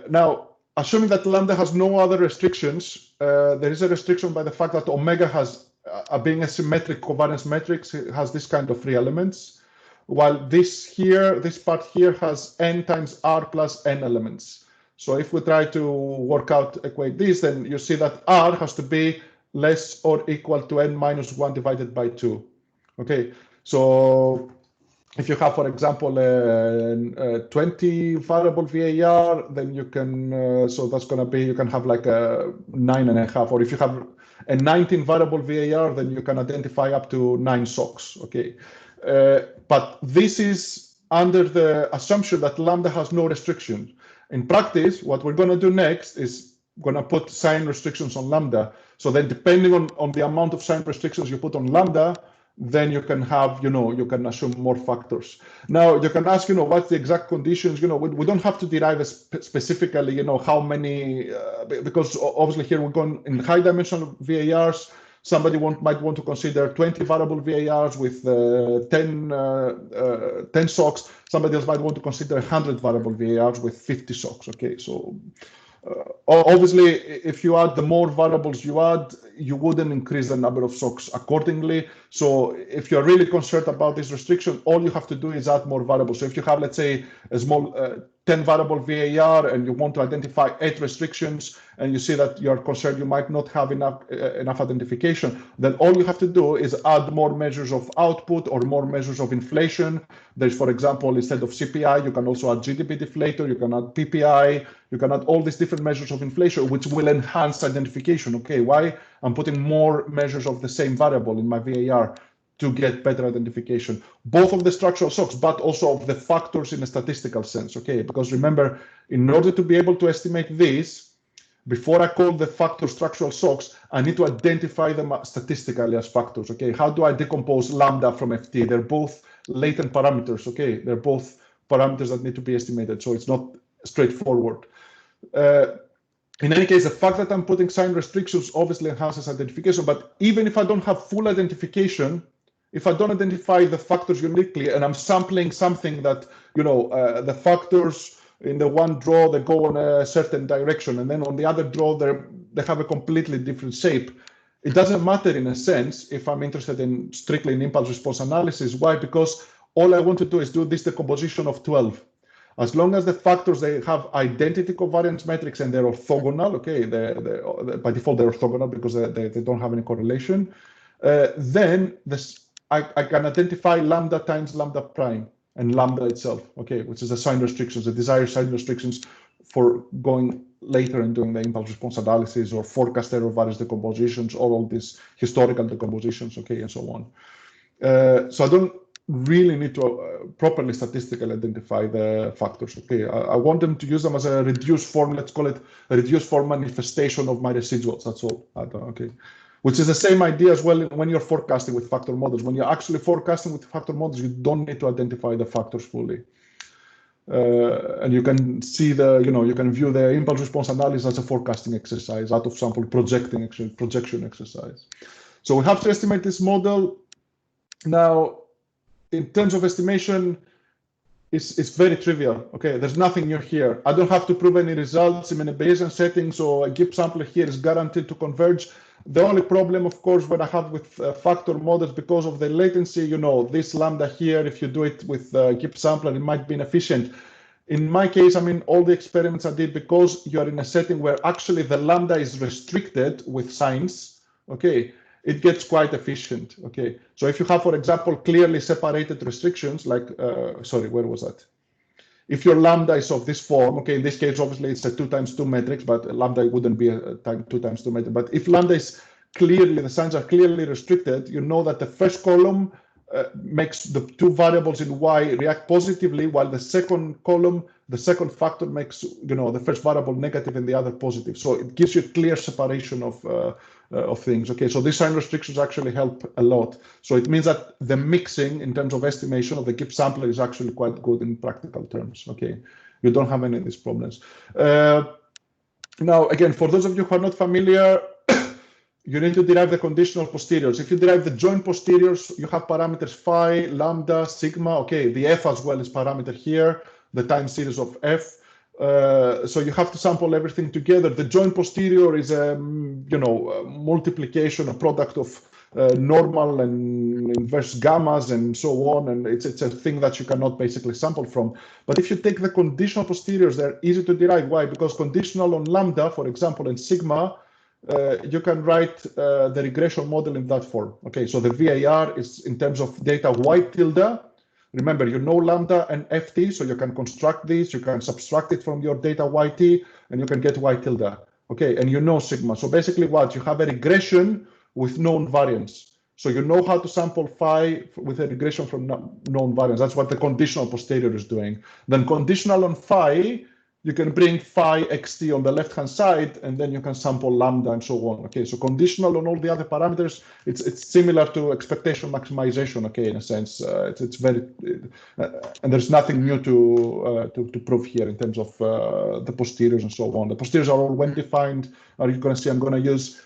now, assuming that lambda has no other restrictions, there is a restriction by the fact that omega has, being a symmetric covariance matrix, it has this kind of free elements, while this part here has n times r plus n elements. So if we try to equate this, then you see that R has to be less or equal to n minus 1 divided by 2. Okay, so if you have, for example, a 20 variable VAR, then you can, so that's going to be, you can have like a 9.5. Or if you have a 19 variable VAR, then you can identify up to 9 shocks. Okay, but this is under the assumption that lambda has no restriction. In practice, what we're going to do next is going to put sign restrictions on lambda. So then depending on the amount of sign restrictions you put on lambda, then you can have, you can assume more factors. Now, you can ask, what's the exact conditions? We don't have to derive specifically, how many, because obviously here we're going in high dimensional VARs. Somebody might want to consider 20 variable VARs with 10 shocks. Somebody else might want to consider 100 variable VARs with 50 shocks. Okay, so obviously, if you add the more variables you add, you wouldn't increase the number of shocks accordingly. So if you're really concerned about this restriction, all you have to do is add more variables. So if you have, let's say, a small 10 variable VAR and you want to identify 8 restrictions, and you see that you're concerned you might not have enough identification, then all you have to do is add more measures of output or more measures of inflation. There's, for example, instead of CPI, you can also add GDP deflator, you can add PPI, you can add all these different measures of inflation, which will enhance identification. Okay, why? I'm putting more measures of the same variable in my VAR to get better identification, both of the structural shocks, but also of the factors in a statistical sense. Okay, because remember, in order to be able to estimate this, before I call the factor structural shocks, I need to identify them statistically as factors. Okay, how do I decompose lambda from FT? They're both latent parameters. Okay, they're both parameters that need to be estimated, so it's not straightforward. In any case, the fact that I'm putting sign restrictions obviously enhances identification, but even if I don't have full identification, if I don't identify the factors uniquely and I'm sampling something that, the factors in the one draw, they go in a certain direction, and then on the other draw, they have a completely different shape. It doesn't matter in a sense if I'm interested in strictly in impulse response analysis. Why? Because all I want to do is do this decomposition of 12. As long as the factors, they have identity covariance metrics and they're orthogonal, okay, by default they're orthogonal because they don't have any correlation, then I can identify lambda times lambda prime and lambda itself, okay, which is the sign restrictions, the desired sign restrictions for going later and doing the impulse response analysis or forecast error various decompositions, all these historical decompositions, okay, and so on. So I don't really need to properly statistically identify the factors, okay. I want them to use them as a reduced form, let's call it a reduced form manifestation of my residuals, that's all, okay. Which is the same idea as well when you're forecasting with factor models. When you're actually forecasting with factor models, you don't need to identify the factors fully. And you can see you can view the impulse response analysis as a forecasting exercise, out of sample projection exercise. So we have to estimate this model. Now, in terms of estimation, it's very trivial. Okay, there's nothing new here. I don't have to prove any results in a Bayesian setting, so a GIP sampler here is guaranteed to converge. The only problem, of course, when I have with factor models, because of the latency, this lambda here, if you do it with GIP sampler, it might be inefficient. In my case, I mean, all the experiments I did, because you are in a setting where actually the lambda is restricted with signs, okay, it gets quite efficient, okay. So if you have, for example, clearly separated restrictions, like, sorry, where was that? If your lambda is of this form, okay, in this case, obviously it's a 2 times 2 matrix, but lambda wouldn't be a 2 times 2 matrix. But if lambda is clearly, the signs are clearly restricted, you know that the first column makes the two variables in y react positively, while the second column, the second factor makes, the first variable negative and the other positive. So it gives you a clear separation of things. Okay, so these sign restrictions actually help a lot. So it means that the mixing in terms of estimation of the GIP sampler is actually quite good in practical terms. Okay, you don't have any of these problems. Now, again, for those of you who are not familiar, you need to derive the conditional posteriors. If you derive the joint posteriors, you have parameters phi, lambda, sigma. Okay, the f as well is parameter here, the time series of f. So you have to sample everything together. The joint posterior is a multiplication, a product of normal and inverse gammas and so on, and it's a thing that you cannot basically sample from. But if you take the conditional posteriors, they're easy to derive. Why? Because conditional on lambda, for example, and sigma, you can write the regression model in that form. Okay, so the VAR is in terms of data y tilde. Remember, you know lambda and ft, so you can construct these, you can subtract it from your data yt, and you can get y tilde. Okay, and you know sigma. So basically what? You have a regression with known variance. So you know how to sample phi with a regression from known variance. That's what the conditional posterior is doing. Then conditional on phi, you can bring phi xt on the left-hand side, and then you can sample lambda and so on. Okay, so conditional on all the other parameters, it's similar to expectation maximization. Okay, in a sense, it's very, and there's nothing new to prove here in terms of the posteriors and so on. The posteriors are all well defined. Are you going to see? I'm going to use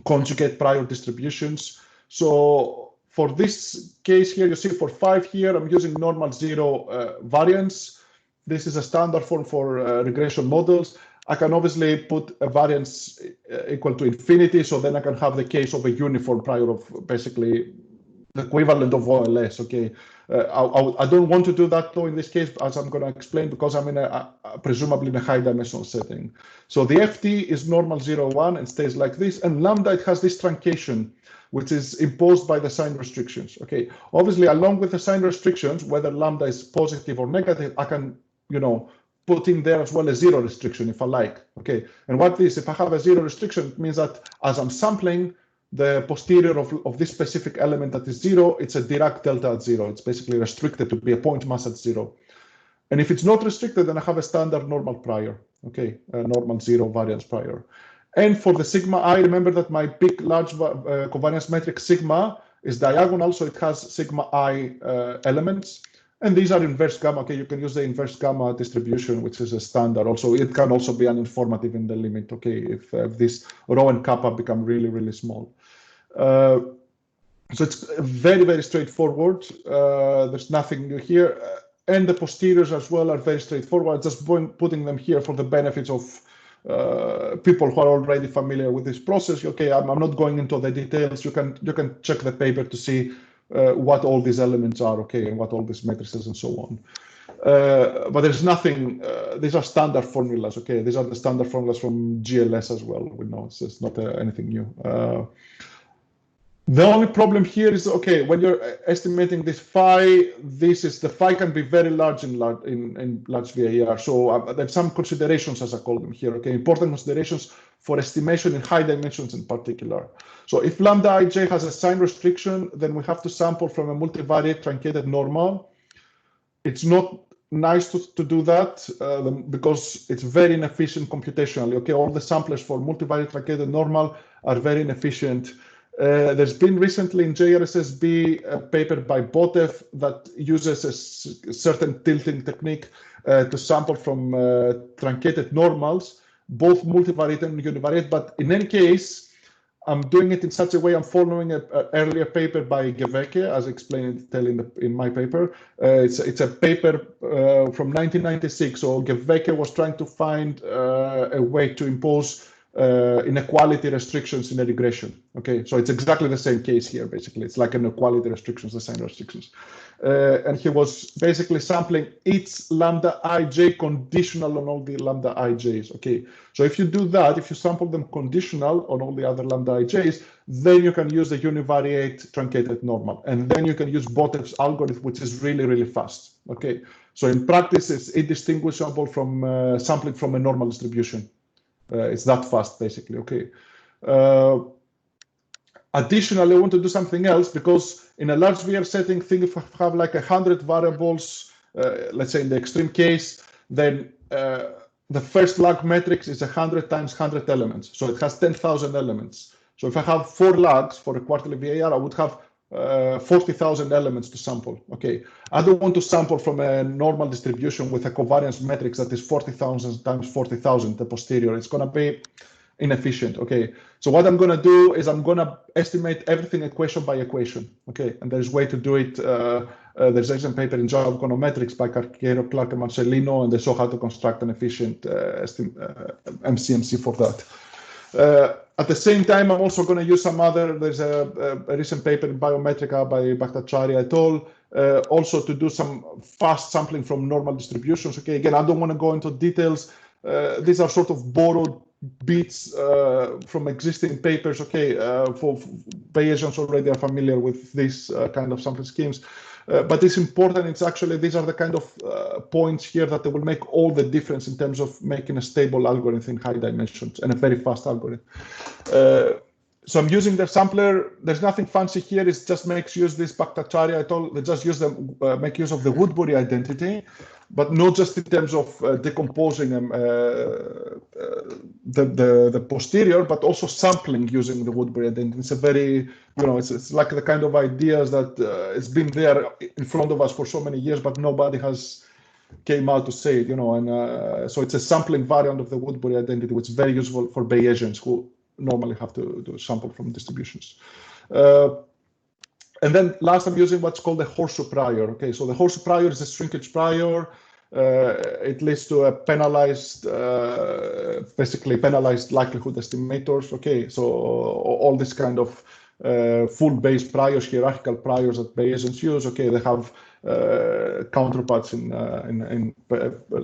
conjugate prior distributions. So for this case here, you see for 5 here, I'm using normal 0 variance. This is a standard form for regression models. I can obviously put a variance equal to infinity, so then I can have the case of a uniform prior of basically the equivalent of OLS. Okay, I don't want to do that though in this case, as I'm going to explain, because I'm in presumably in a high dimensional setting. So the FT is normal 0, 1 and stays like this, and lambda, it has this truncation, which is imposed by the sign restrictions. Okay, obviously along with the sign restrictions, whether lambda is positive or negative, I can put in there as well a 0 restriction if I like. Okay, and what this, if I have a 0 restriction, it means that as I'm sampling the posterior of this specific element that is 0, it's a Dirac delta at 0. It's basically restricted to be a point mass at 0. And if it's not restricted, then I have a standard normal prior. Okay, a normal 0 variance prior. And for the sigma I, remember that my big large covariance metric sigma is diagonal, so it has sigma I elements. And these are inverse gamma. Okay, you can use the inverse gamma distribution, which is a standard. Also, it can also be uninformative in the limit. Okay, if this rho and kappa become really, really small. So it's very, very straightforward. There's nothing new here. And the posteriors as well are very straightforward. Just putting them here for the benefits of people who are already familiar with this process. Okay, I'm not going into the details. You can check the paper to see what all these elements are, okay, and what all these matrices and so on. But there's nothing, these are standard formulas, okay? These are the standard formulas from GLS as well. We know it's not anything new. The only problem here is, okay, when you're estimating this phi, the phi can be very large in large VAR. So there's some considerations, as I call them here, okay? Important considerations for estimation in high dimensions in particular. So if lambda ij has a sign restriction, then we have to sample from a multivariate truncated normal. It's not nice to do that because it's very inefficient computationally. Okay, all the samplers for multivariate truncated normal are very inefficient. There's been recently in JRSSB a paper by Botev that uses a certain tilting technique to sample from truncated normals, both multivariate and univariate. But in any case, I'm doing it in such a way, I'm following an earlier paper by Geveke, as explained in my paper. It's a paper from 1996. So Geveke was trying to find a way to impose inequality restrictions in a regression. Okay, so it's exactly the same case here, basically. It's like inequality restrictions, the sign restrictions. And he was basically sampling each lambda ij conditional on all the lambda ij's. Okay, so if you do that, if you sample them conditional on all the other lambda ij's, then you can use the univariate truncated normal. And then you can use Botev's algorithm, which is really, really fast. Okay, so in practice, it's indistinguishable from sampling from a normal distribution. It's that fast, basically. Okay. Additionally, I want to do something else because in a large VR setting, think if I have like 100 variables, let's say in the extreme case, then the first log matrix is 100 times 100 elements. So it has 10,000 elements. So if I have 4 logs for a quarterly VAR, I would have 40,000 elements to sample. Okay, I don't want to sample from a normal distribution with a covariance matrix that is 40,000 times 40,000, the posterior. It's going to be inefficient. Okay, so what I'm going to do is I'm going to estimate everything equation by equation. Okay, and there's a way to do it. There's a paper in Journal of Econometrics by Carquero, Clark, and Marcellino, and they show how to construct an efficient MCMC for that. At the same time, I'm also going to use some other, there's a recent paper in Biometrica by Bhattacharya et al. Also to do some fast sampling from normal distributions. Okay, again, I don't want to go into details. These are sort of borrowed bits from existing papers. Okay, for Bayesians already are familiar with this kind of sampling schemes. But it's important. It's actually, these are the kind of points here that they will make all the difference in terms of making a stable algorithm in high dimensions and a very fast algorithm. So I'm using the sampler. There's nothing fancy here. It just makes use this Bhattacharya et al. They just use them, make use of the Woodbury identity, but not just in terms of decomposing the posterior, but also sampling using the Woodbury identity. It's a very, it's like the kind of ideas that it's been there in front of us for so many years, but nobody has came out to say it, and so it's a sampling variant of the Woodbury identity, which is very useful for Bayesians who normally have to do sample from distributions. And then last, I'm using what's called the horseshoe prior. Okay, so the horseshoe prior is a shrinkage prior. It leads to a penalized, basically penalized likelihood estimators. Okay, so all this kind of full base priors, hierarchical priors that Bayesians use. Okay, they have counterparts in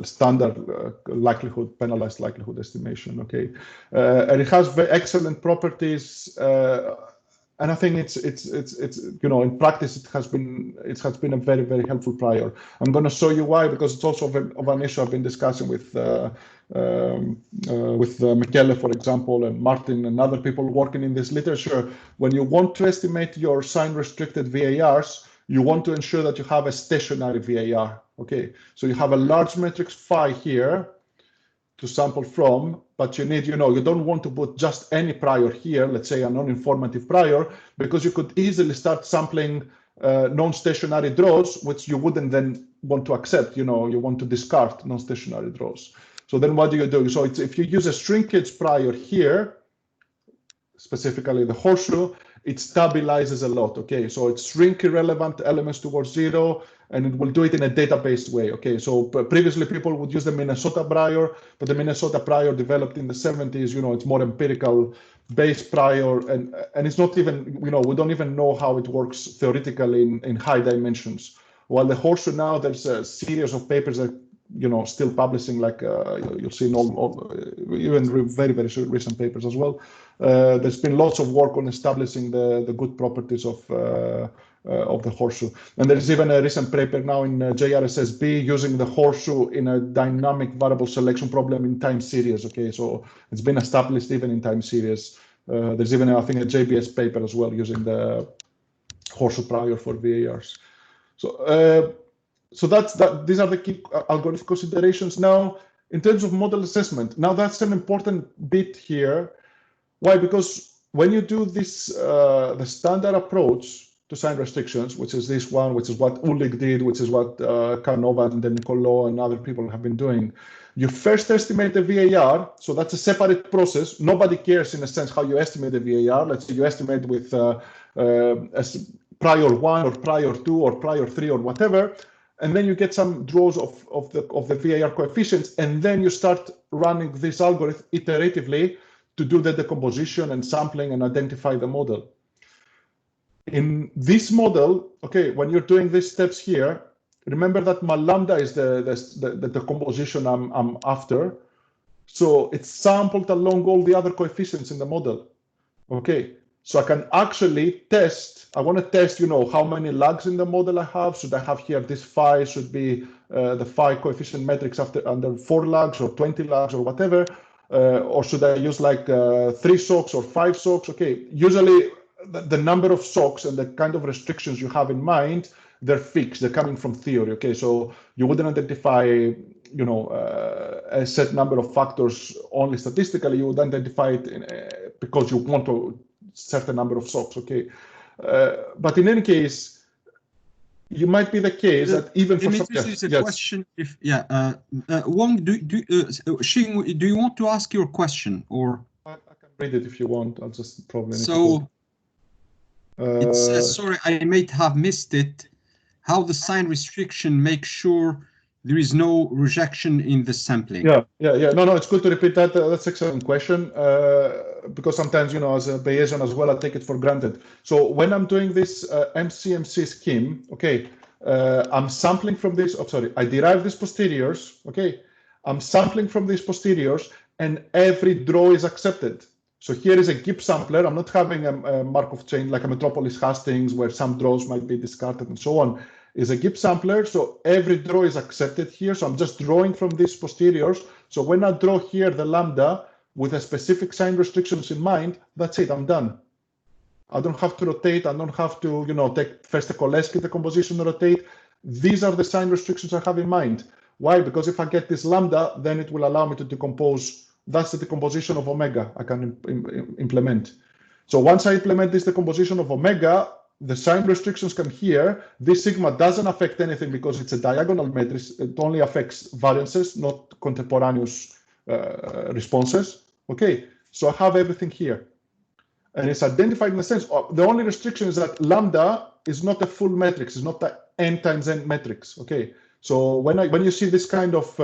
standard likelihood, penalized likelihood estimation. Okay, and it has very excellent properties. And I think it's in practice it has been a very, very helpful prior. I'm going to show you why, because it's also of an issue I've been discussing with Michele, for example, and Martin and other people working in this literature. When you want to estimate your sign restricted VARs, you want to ensure that you have a stationary VAR. Okay, so you have a large matrix phi here to sample from, but you need, you don't want to put just any prior here, let's say a non-informative prior, because you could easily start sampling non-stationary draws, which you wouldn't then want to accept. You want to discard non-stationary draws. So then what do you do? So if you use a shrinkage prior here, specifically the horseshoe, it stabilizes a lot. Okay, so it shrinks irrelevant elements towards zero, and it will do it in a data-based way. Okay, so previously people would use the Minnesota prior, but the Minnesota prior developed in the 70s. It's more empirical based prior, and it's not even, we don't even know how it works theoretically in high dimensions. While the horseshoe now, there's a series of papers that still publishing, like you'll see in all even very, very recent papers as well. There's been lots of work on establishing the good properties of the horseshoe. And there's even a recent paper now in JRSSB using the horseshoe in a dynamic variable selection problem in time series. Okay, so it's been established even in time series. There's even, I think, a JBS paper as well using the horseshoe prior for VARs. So these are the key algorithmic considerations. Now, in terms of model assessment, now that's an important bit here. Why? Because when you do this, the standard approach to sign restrictions, which is this one, which is what Ulrich did, which is what Canova and then Nicolo and other people have been doing, you first estimate the VAR. So that's a separate process. Nobody cares, in a sense, how you estimate the VAR. Let's say you estimate with prior 1 or prior 2 or prior 3 or whatever. And then you get some draws of the VAR coefficients, and then you start running this algorithm iteratively to do the decomposition and sampling and identify the model. In this model, okay, when you're doing these steps here, remember that my lambda is the decomposition I'm after. So it's sampled along all the other coefficients in the model. Okay, so I can actually test. I want to test, how many lags in the model I have. Should I have here this phi should be the phi coefficient metrics under 4 lags or 20 lags or whatever, or should I use like 3 SOCs or 5 SOCs? Okay, usually the number of SOCs and the kind of restrictions you have in mind, they're fixed. They're coming from theory. Okay, so you wouldn't identify, a set number of factors only statistically. You would identify it because you want a certain number of SOCs. Okay. But in any case, you might be the case that even for Dimitris, a question. If Wong, Xing, do you want to ask your question, or I can read it if you want? I'll just probably. So it's sorry, I might have missed it. How the sign restriction makes sure there is no rejection in the sampling? Yeah. No, it's good to repeat that. That's an excellent question, because sometimes, as a Bayesian as well, I take it for granted. So when I'm doing this MCMC scheme, okay, I'm sampling from this. Oh, sorry, I derive these posteriors. Okay, I'm sampling from these posteriors, and every draw is accepted. So here is a GIP sampler. I'm not having a Markov chain like a Metropolis Hastings where some draws might be discarded and so on. Is a GIP sampler, so every draw is accepted here. So I'm just drawing from these posteriors. So when I draw here the lambda with a specific sign restrictions in mind, that's it, I'm done. I don't have to rotate. I don't have to, take first a Koleski decomposition, rotate. These are the sign restrictions I have in mind. Why? Because if I get this lambda, then it will allow me to decompose. That's the decomposition of omega I can implement. So once I implement this decomposition of omega, the sign restrictions come here. This sigma doesn't affect anything because it's a diagonal matrix. It only affects variances, not contemporaneous responses. Okay, so I have everything here. And it's identified in the sense of the only restriction is that lambda is not a full matrix. It's not the n times n matrix. Okay, so when you see this kind of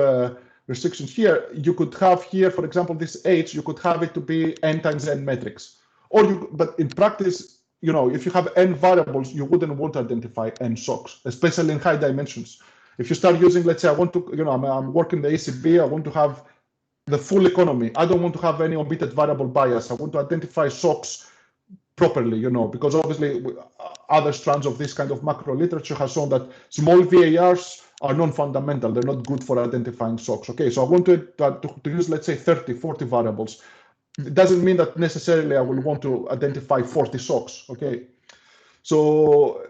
restrictions here, you could have here, for example, this H, you could have it to be n times n matrix. But in practice, if you have n variables, you wouldn't want to identify n SOCs, especially in high dimensions. If you start using, let's say, I want to, I'm working the ACB, I want to have the full economy. I don't want to have any omitted variable bias. I want to identify SOCs properly, because obviously other strands of this kind of macro literature has shown that small VARs are non-fundamental. They're not good for identifying SOCs. Okay, so I want to use, let's say, 30, 40 variables. It doesn't mean that necessarily I will want to identify 40 SOCs. Okay, so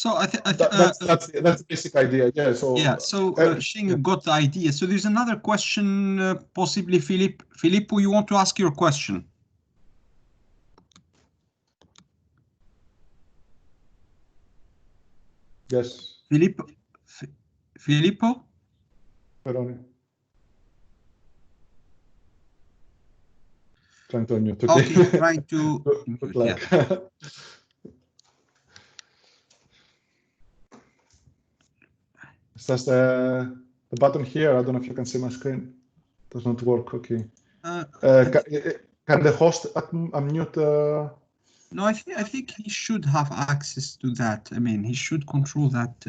that's the basic idea. Yeah. So Xing got the idea. So there's another question, possibly Philippe. Filippo, you want to ask your question? Yes. Filippo? Peroni. Trying to unmute. Okay, trying to. Good luck. Yeah. It's just the button here. I don't know if you can see my screen. Does not work. Okay. Can the host unmute? No, I think he should have access to that. I mean, he should control that.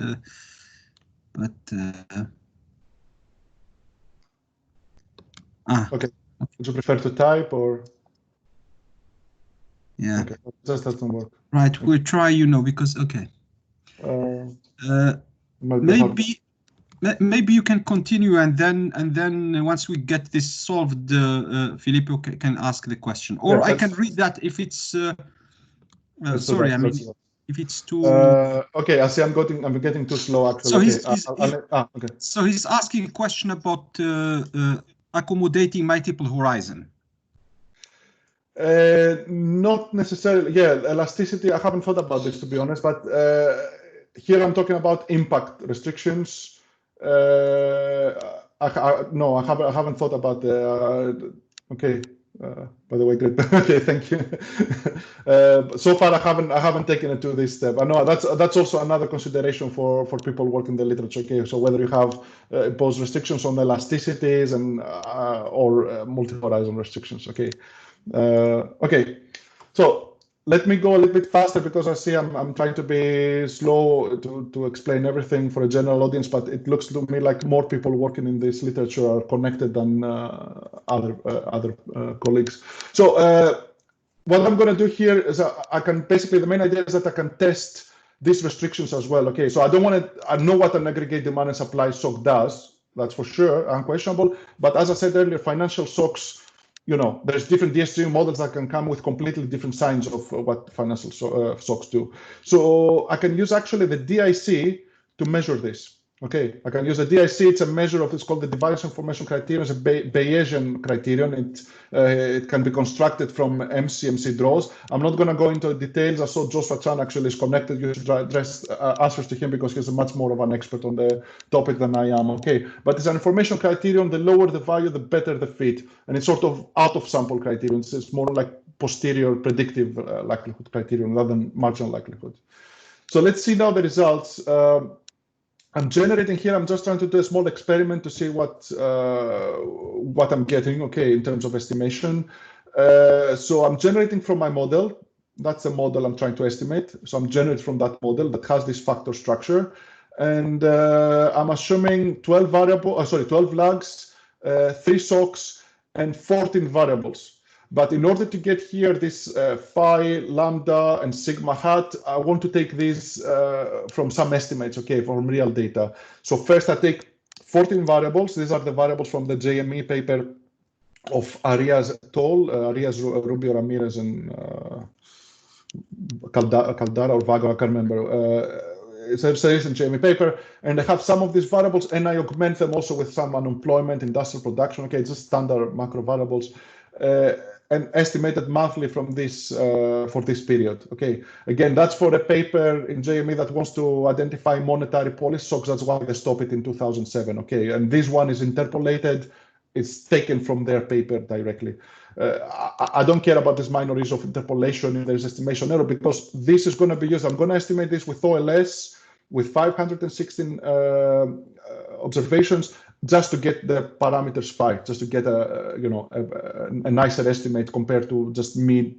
But okay. Would you prefer to type or? Yeah. Okay. Just doesn't work. Right. We'll try. Because okay. Maybe you can continue, and then once we get this solved, Filippo can ask the question, or yeah, I can read that if it's. Sorry, I mean, if it's too. Okay, I see. I'm getting too slow. Actually, okay. So he's asking a question about accommodating multiple horizon. Not necessarily. Yeah, elasticity. I haven't thought about this, to be honest, but here I'm talking about impact restrictions. No, I haven't thought about the. Okay. By the way, good. Okay, thank you. So far, I haven't taken it to this step. I know that's also another consideration for people working in the literature. Okay, so whether you have impose restrictions on elasticities and or multi-horizon restrictions. Okay, okay. So let me go a little bit faster because I see I'm trying to be slow to explain everything for a general audience, but it looks to me like more people working in this literature are connected than other colleagues. So what I'm going to do here is I can basically, the main idea is that I can test these restrictions as well. Okay, so I know what an aggregate demand and supply shock does. That's for sure, unquestionable. But as I said earlier, financial shocks, there's different DSG models that can come with completely different signs of what financial shocks do. So I can use actually the DIC to measure this. Okay, I can use the DIC. It's a measure of, it's called the device information criterion. It's a Bayesian criterion. It can be constructed from MC draws. I'm not going to go into details. I saw Joshua Chan actually is connected. You should address answers to him because he's much more of an expert on the topic than I am. Okay, but it's an information criterion. The lower the value, the better the fit. And it's sort of out of sample criterion. It's more like posterior predictive likelihood criterion rather than marginal likelihood. So let's see now the results. I'm generating here. I'm just trying to do a small experiment to see what I'm getting. Okay, in terms of estimation. So I'm generating from my model. That's the model I'm trying to estimate. So I'm generating from that model that has this factor structure, and I'm assuming 12 lags, 3 shocks, and 14 variables. But in order to get here this phi, lambda, and sigma hat, I want to take these from some estimates, okay, from real data. So first I take 14 variables. These are the variables from the JME paper of Arias et al., Arias, Rubio, Ramirez, and Caldara or Vago, I can't remember. It's a recent JME paper, and I have some of these variables, and I augment them also with some unemployment, industrial production, okay, just standard macro variables. And estimated monthly from this for this period. Okay, again, that's for a paper in JME that wants to identify monetary policy shocks. That's why they stopped it in 2007. Okay, and this one is interpolated. It's taken from their paper directly. I don't care about this minor issue of interpolation if there's estimation error, because this is going to be used. I'm going to estimate this with OLS with 516 observations, just to get the parameters phi, just to get a nicer estimate compared to just me,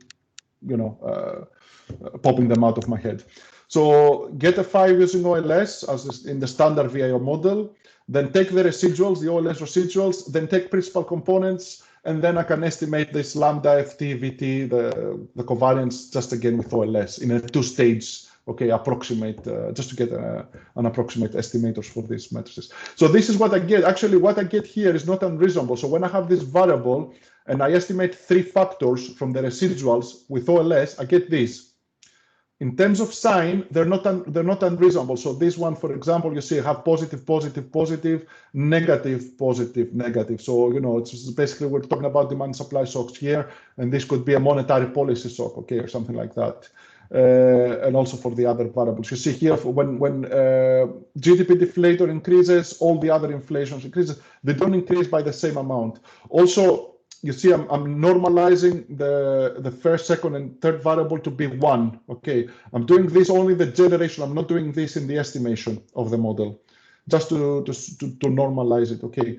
popping them out of my head. So get a phi using OLS as in the standard VIO model, then take the residuals, the OLS residuals, then take principal components, and then I can estimate this lambda, FT, VT, the covariance, just again with OLS in a 2-stage. Okay, approximate, just to get an approximate estimators for these matrices. So this is what I get. Actually, what I get here is not unreasonable. So when I have this variable and I estimate 3 factors from the residuals with OLS, I get this. In terms of sign, they're not unreasonable. So this one, for example, you see I have positive, positive, positive, negative, positive, negative. So it's basically we're talking about demand supply shocks here, and this could be a monetary policy shock, okay, or something like that. and also for the other variables. You see here, when GDP deflator increases, all the other inflations increases. They don't increase by the same amount. Also, you see, I'm normalizing the first, second, and third variable to be 1. Okay, I'm doing this only the generation. I'm not doing this in the estimation of the model, just to normalize it. Okay,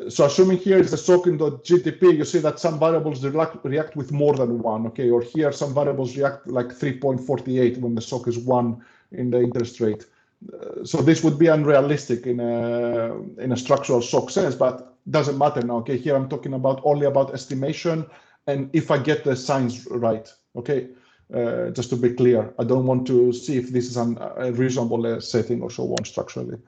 so assuming here is the shock in the GDP, you see that some variables react with more than 1. Okay, or here some variables react like 3.48 when the shock is 1 in the interest rate. So this would be unrealistic in a structural shock sense, but doesn't matter now. Okay, here I'm talking about only about estimation, and if I get the signs right. Okay, just to be clear, I don't want to see if this is a reasonable setting or so on structurally.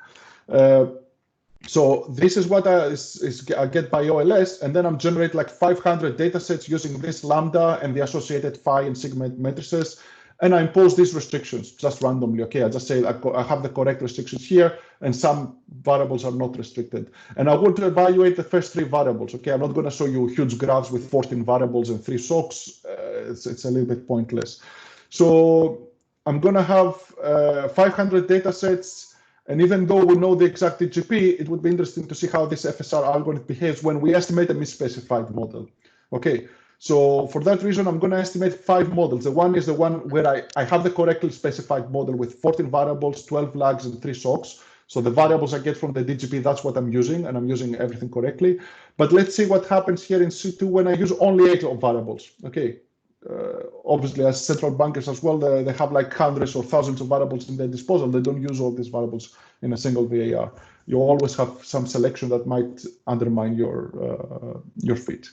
So this is what I get by OLS, and then I'm generate like 500 data sets using this lambda and the associated phi and sigma matrices. And I impose these restrictions just randomly. Okay, I just say I have the correct restrictions here, and some variables are not restricted. And I want to evaluate the first 3 variables. Okay, I'm not going to show you huge graphs with 14 variables and 3 shocks. It's a little bit pointless. So I'm going to have 500 data sets. And even though we know the exact DGP, it would be interesting to see how this FSR algorithm behaves when we estimate a misspecified model. Okay. So for that reason, I'm going to estimate 5 models. The one is the one where I have the correctly specified model with 14 variables, 12 lags, and 3 shocks. So the variables I get from the DGP, that's what I'm using, and I'm using everything correctly. But let's see what happens here in C2 when I use only 8 variables. Okay. Obviously, as central bankers as well, they have like hundreds or thousands of variables in their disposal. They don't use all these variables in a single VAR. You always have some selection that might undermine your fit.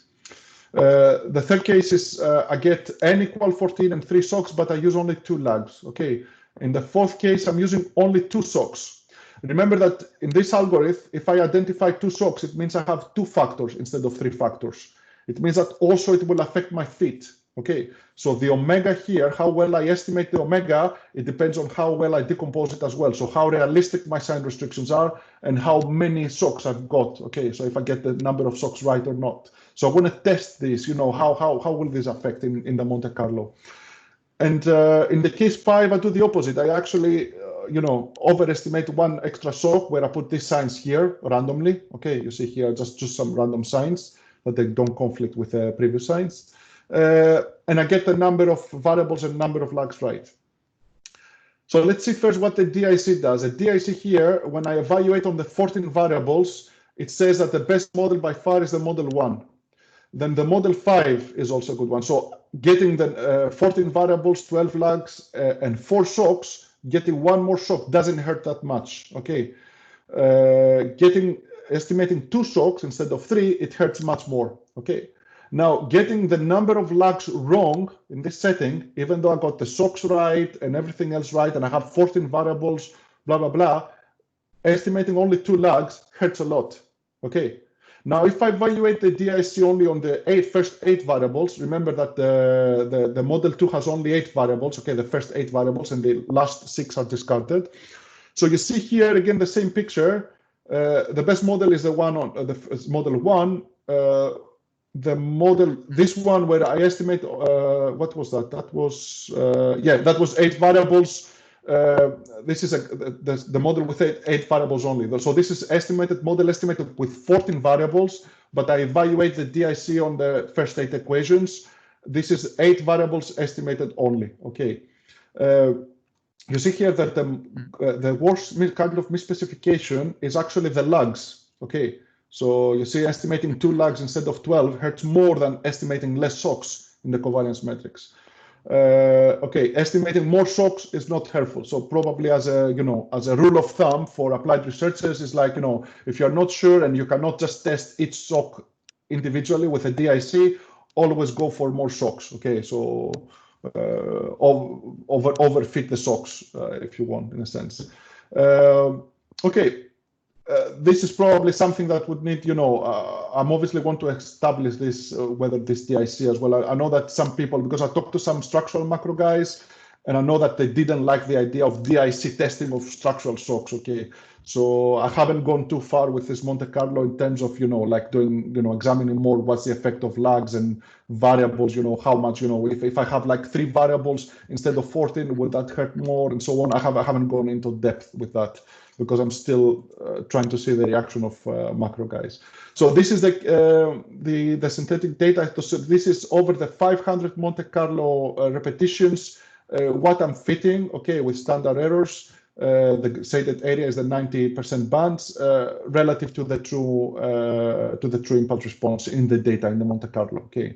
The third case is I get n equal 14 and 3 shocks, but I use only 2 lags. Okay. In the fourth case, I'm using only 2 shocks. Remember that in this algorithm, if I identify 2 shocks, it means I have 2 factors instead of 3 factors. It means that also it will affect my fit. Okay, so the omega here, how well I estimate the omega, it depends on how well I decompose it as well. So how realistic my sign restrictions are and how many shocks I've got. Okay, so if I get the number of shocks right or not. So I'm going to test this, you know, how will this affect in the Monte Carlo. And in the case 5, I do the opposite. I actually, you know, overestimate 1 extra shock where I put these signs here randomly. Okay, you see here just some random signs that they don't conflict with the previous signs. And I get the number of variables and number of lags right. So let's see first what the DIC does. The DIC here, when I evaluate on the 14 variables, it says that the best model by far is the model 1. Then the model 5 is also a good one. So getting the 14 variables, 12 lags, and 4 shocks, getting 1 more shock doesn't hurt that much. Okay, estimating 2 shocks instead of 3, it hurts much more. Okay. Now, getting the number of lags wrong in this setting, even though I got the shocks right and everything else right, and I have 14 variables, blah, blah, blah, estimating only 2 lags hurts a lot. Okay. Now, if I evaluate the DIC only on the first 8 variables, remember that the model 2 has only 8 variables. Okay, the first 8 variables and the last 6 are discarded. So you see here again the same picture. The best model is the one on the model 1. The model, this one where I estimate, what was that? That was, yeah, that was 8 variables. This is the model with 8 variables only. So this is model estimated with 14 variables, but I evaluate the DIC on the first 8 equations. This is 8 variables estimated only. Okay. You see here that the worst kind of misspecification is actually the lags. Okay. So you see estimating 2 lags instead of 12 hurts more than estimating less shocks in the covariance metrics. Okay, estimating more shocks is not helpful. So probably as a rule of thumb for applied researchers is like, you know, if you're not sure and you cannot just test each shock individually with a DIC, always go for more shocks. Okay, so overfit the shocks if you want, in a sense. Okay. This is probably something that would need, you know, I'm obviously want to establish this, whether this DIC as well. I know that some people, because I talked to some structural macro guys, And I know that they didn't like the idea of DIC testing of structural shocks, okay? So I haven't gone too far with this Monte Carlo in terms of, like doing, examining more what's the effect of lags and variables, how much, if I have like 3 variables instead of 14, would that hurt more and so on? I haven't gone into depth with that because I'm still trying to see the reaction of macro guys. So this is the synthetic data. So this is over the 500 Monte Carlo repetitions. What I'm fitting, okay, with standard errors. The shaded area is the 90% bands relative to the true impulse response in the data in the Monte Carlo. Okay,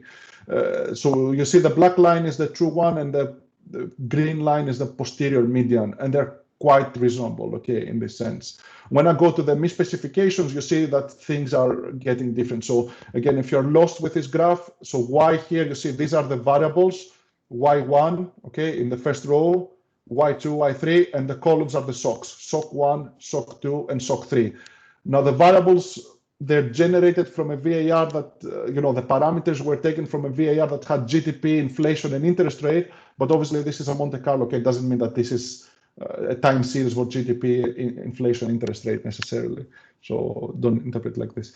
so you see the black line is the true one, and the green line is the posterior median, and they're quite reasonable. Okay, in this sense. When I go to the misspecifications, you see that things are getting different. So again, if you're lost with this graph, so Y here, you see these are the variables. Y1, okay, in the first row. Y2, Y3, and the columns are the shocks, shock 1, shock 2, and shock 3. Now the variables, they're generated from a VAR that, the parameters were taken from a VAR that had GDP, inflation, and interest rate, but obviously this is a Monte Carlo, okay, it doesn't mean that this is a time series for GDP, inflation, interest rate necessarily. So don't interpret like this.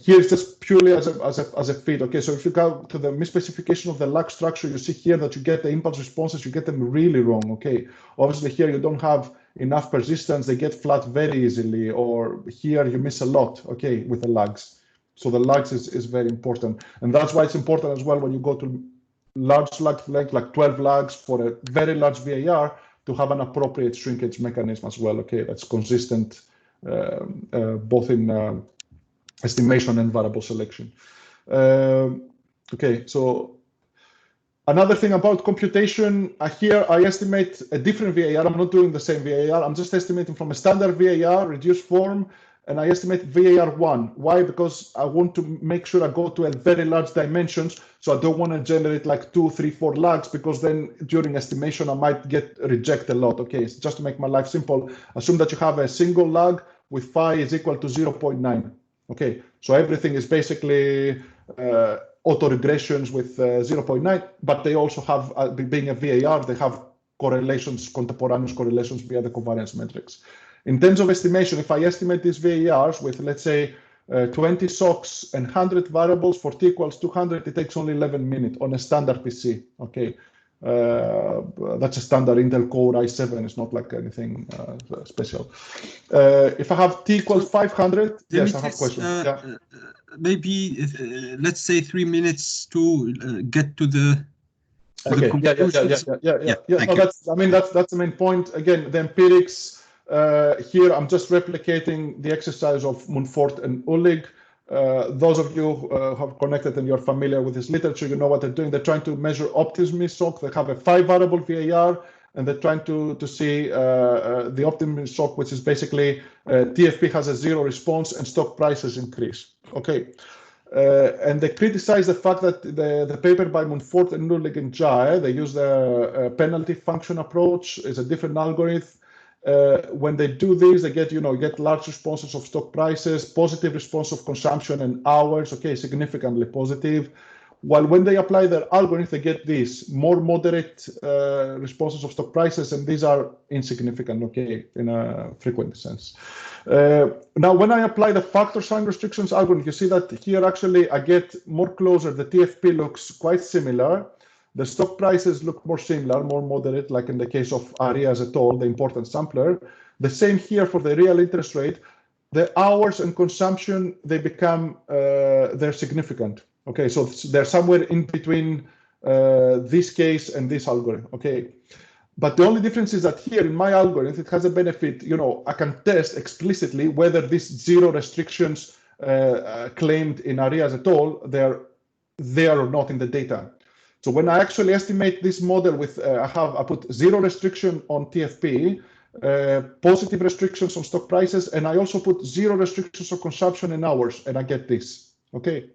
Here's just purely as a fit. Okay, so if you go to the misspecification of the lag structure, you see here that you get the impulse responses, you get them really wrong. Okay, obviously here you don't have enough persistence, they get flat very easily, or here you miss a lot. Okay, with the lags. So the lags is very important, and that's why it's important as well when you go to large lag length, like 12 lags for a very large VAR, to have an appropriate shrinkage mechanism as well. Okay, that's consistent. Both in estimation and variable selection. Okay, so another thing about computation, here I estimate a different VAR. I'm not doing the same VAR. I'm just estimating from a standard VAR, reduced form, and I estimate VAR1. Why? Because I want to make sure I go to a very large dimensions, so I don't want to generate like 2, 3, 4 lags, because then during estimation I might get reject a lot. Okay, so just to make my life simple, assume that you have a single lag with phi is equal to 0.9. Okay, so everything is basically autoregressions with 0.9, but they also have, being a VAR, they have correlations, contemporaneous correlations via the covariance metrics. In terms of estimation, if I estimate these VARs with, let's say, 20 shocks and 100 variables for t equals 200, it takes only 11 minutes on a standard PC. Okay, that's a standard Intel Core i7. It's not like anything special. If I have t equals 500, yes, I have questions. Maybe let's say 3 minutes to get to the. Okay. Yeah. No, that's the main point. Again, the empirics. Here, I'm just replicating the exercise of Montfort and Ullig. Those of you who have connected and you're familiar with this literature, you know what they're doing. They're trying to measure optimism shock. They have a 5-variable VAR, and they're trying to see the optimism shock, which is basically TFP has a 0 response and stock prices increase. Okay. And they criticize the fact that the paper by Montfort and Ullig and Jai, they use the penalty function approach. It's a different algorithm. When they do this, they get, get large responses of stock prices, positive response of consumption and hours, okay, significantly positive. While when they apply their algorithm, they get these more moderate responses of stock prices, and these are insignificant, okay, in a frequent sense. Now, when I apply the factor sign restrictions algorithm, you see that here actually I get more closer. The TFP looks quite similar. The stock prices look more similar, more moderate, like in the case of Arias et al., the important sampler. The same here for the real interest rate. The hours and consumption, they become, they're significant. Okay, so they're somewhere in between this case and this algorithm, okay? But the only difference is that here in my algorithm, it has a benefit, I can test explicitly whether these 0 restrictions claimed in Arias et al., they're there or not in the data. So when I actually estimate this model with, I put 0 restriction on TFP, positive restrictions on stock prices, and I also put 0 restrictions on consumption and hours, and I get this, okay?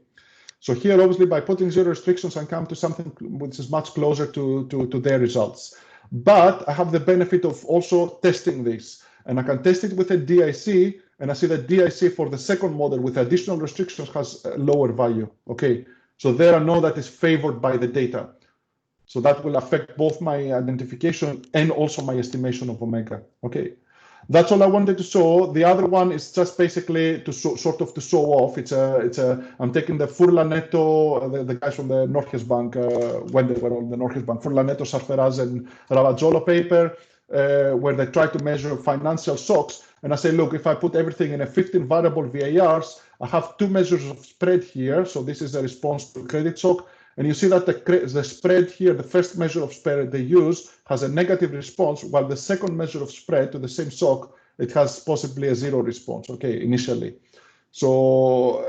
So here, obviously, by putting 0 restrictions, I come to something which is much closer to their results. But I have the benefit of also testing this, and I can test it with a DIC, and I see that DIC for the second model with additional restrictions has a lower value, okay? So there I know that is favored by the data. So that will affect both my identification and also my estimation of omega. Okay, that's all I wanted to show. The other one is just basically to sort of to show off. I'm taking the Furlaneto, the guys from the Norges Bank, when they were on the Norges Bank, Furlaneto, Sarferaz, and Ravaggiolo paper, where they try to measure financial shocks. And I say, look, if I put everything in a 15 variable VARs, I have 2 measures of spread here. So this is a response to credit shock. And you see that the spread here, the first measure of spread they use, has a negative response, while the second measure of spread to the same shock, it has possibly a 0 response, okay, initially. So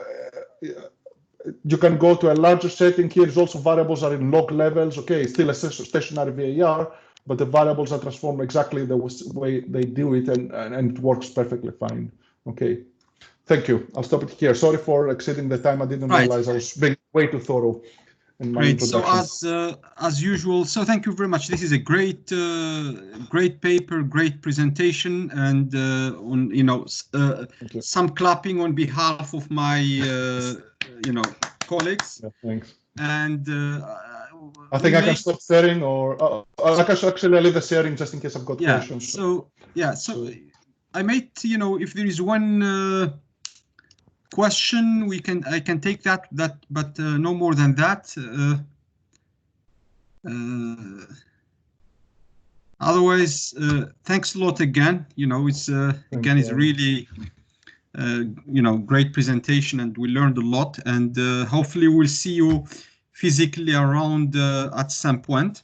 you can go to a larger setting. Here is also variables are in log levels, okay, still a stationary VAR, but the variables are transformed exactly the way they do it, and it works perfectly fine, okay. Thank you. I'll stop it here. Sorry for exceeding the time. I didn't realize I was being way too thorough. Great. So as usual, so thank you very much. This is a great great paper, great presentation, and some clapping on behalf of my colleagues. Yeah, thanks. And I think I can stop sharing, or I can actually leave the sharing just in case I've got questions. So I might, if there is one question, I can take that, but no more than that. Otherwise, thanks a lot again. It's again, it's really great presentation, and we learned a lot, and hopefully we'll see you physically around at some point.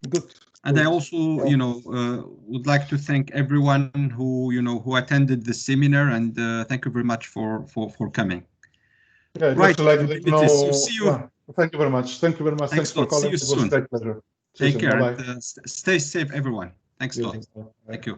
Good. And I also, would like to thank everyone who attended the seminar, and thank you very much for coming. Yeah, right. See you. Yeah. Thank you very much. Thank you very much. Thanks for calling. See you soon. It was a great pleasure. Take care. And, stay safe, everyone. Thanks a lot. Thank you.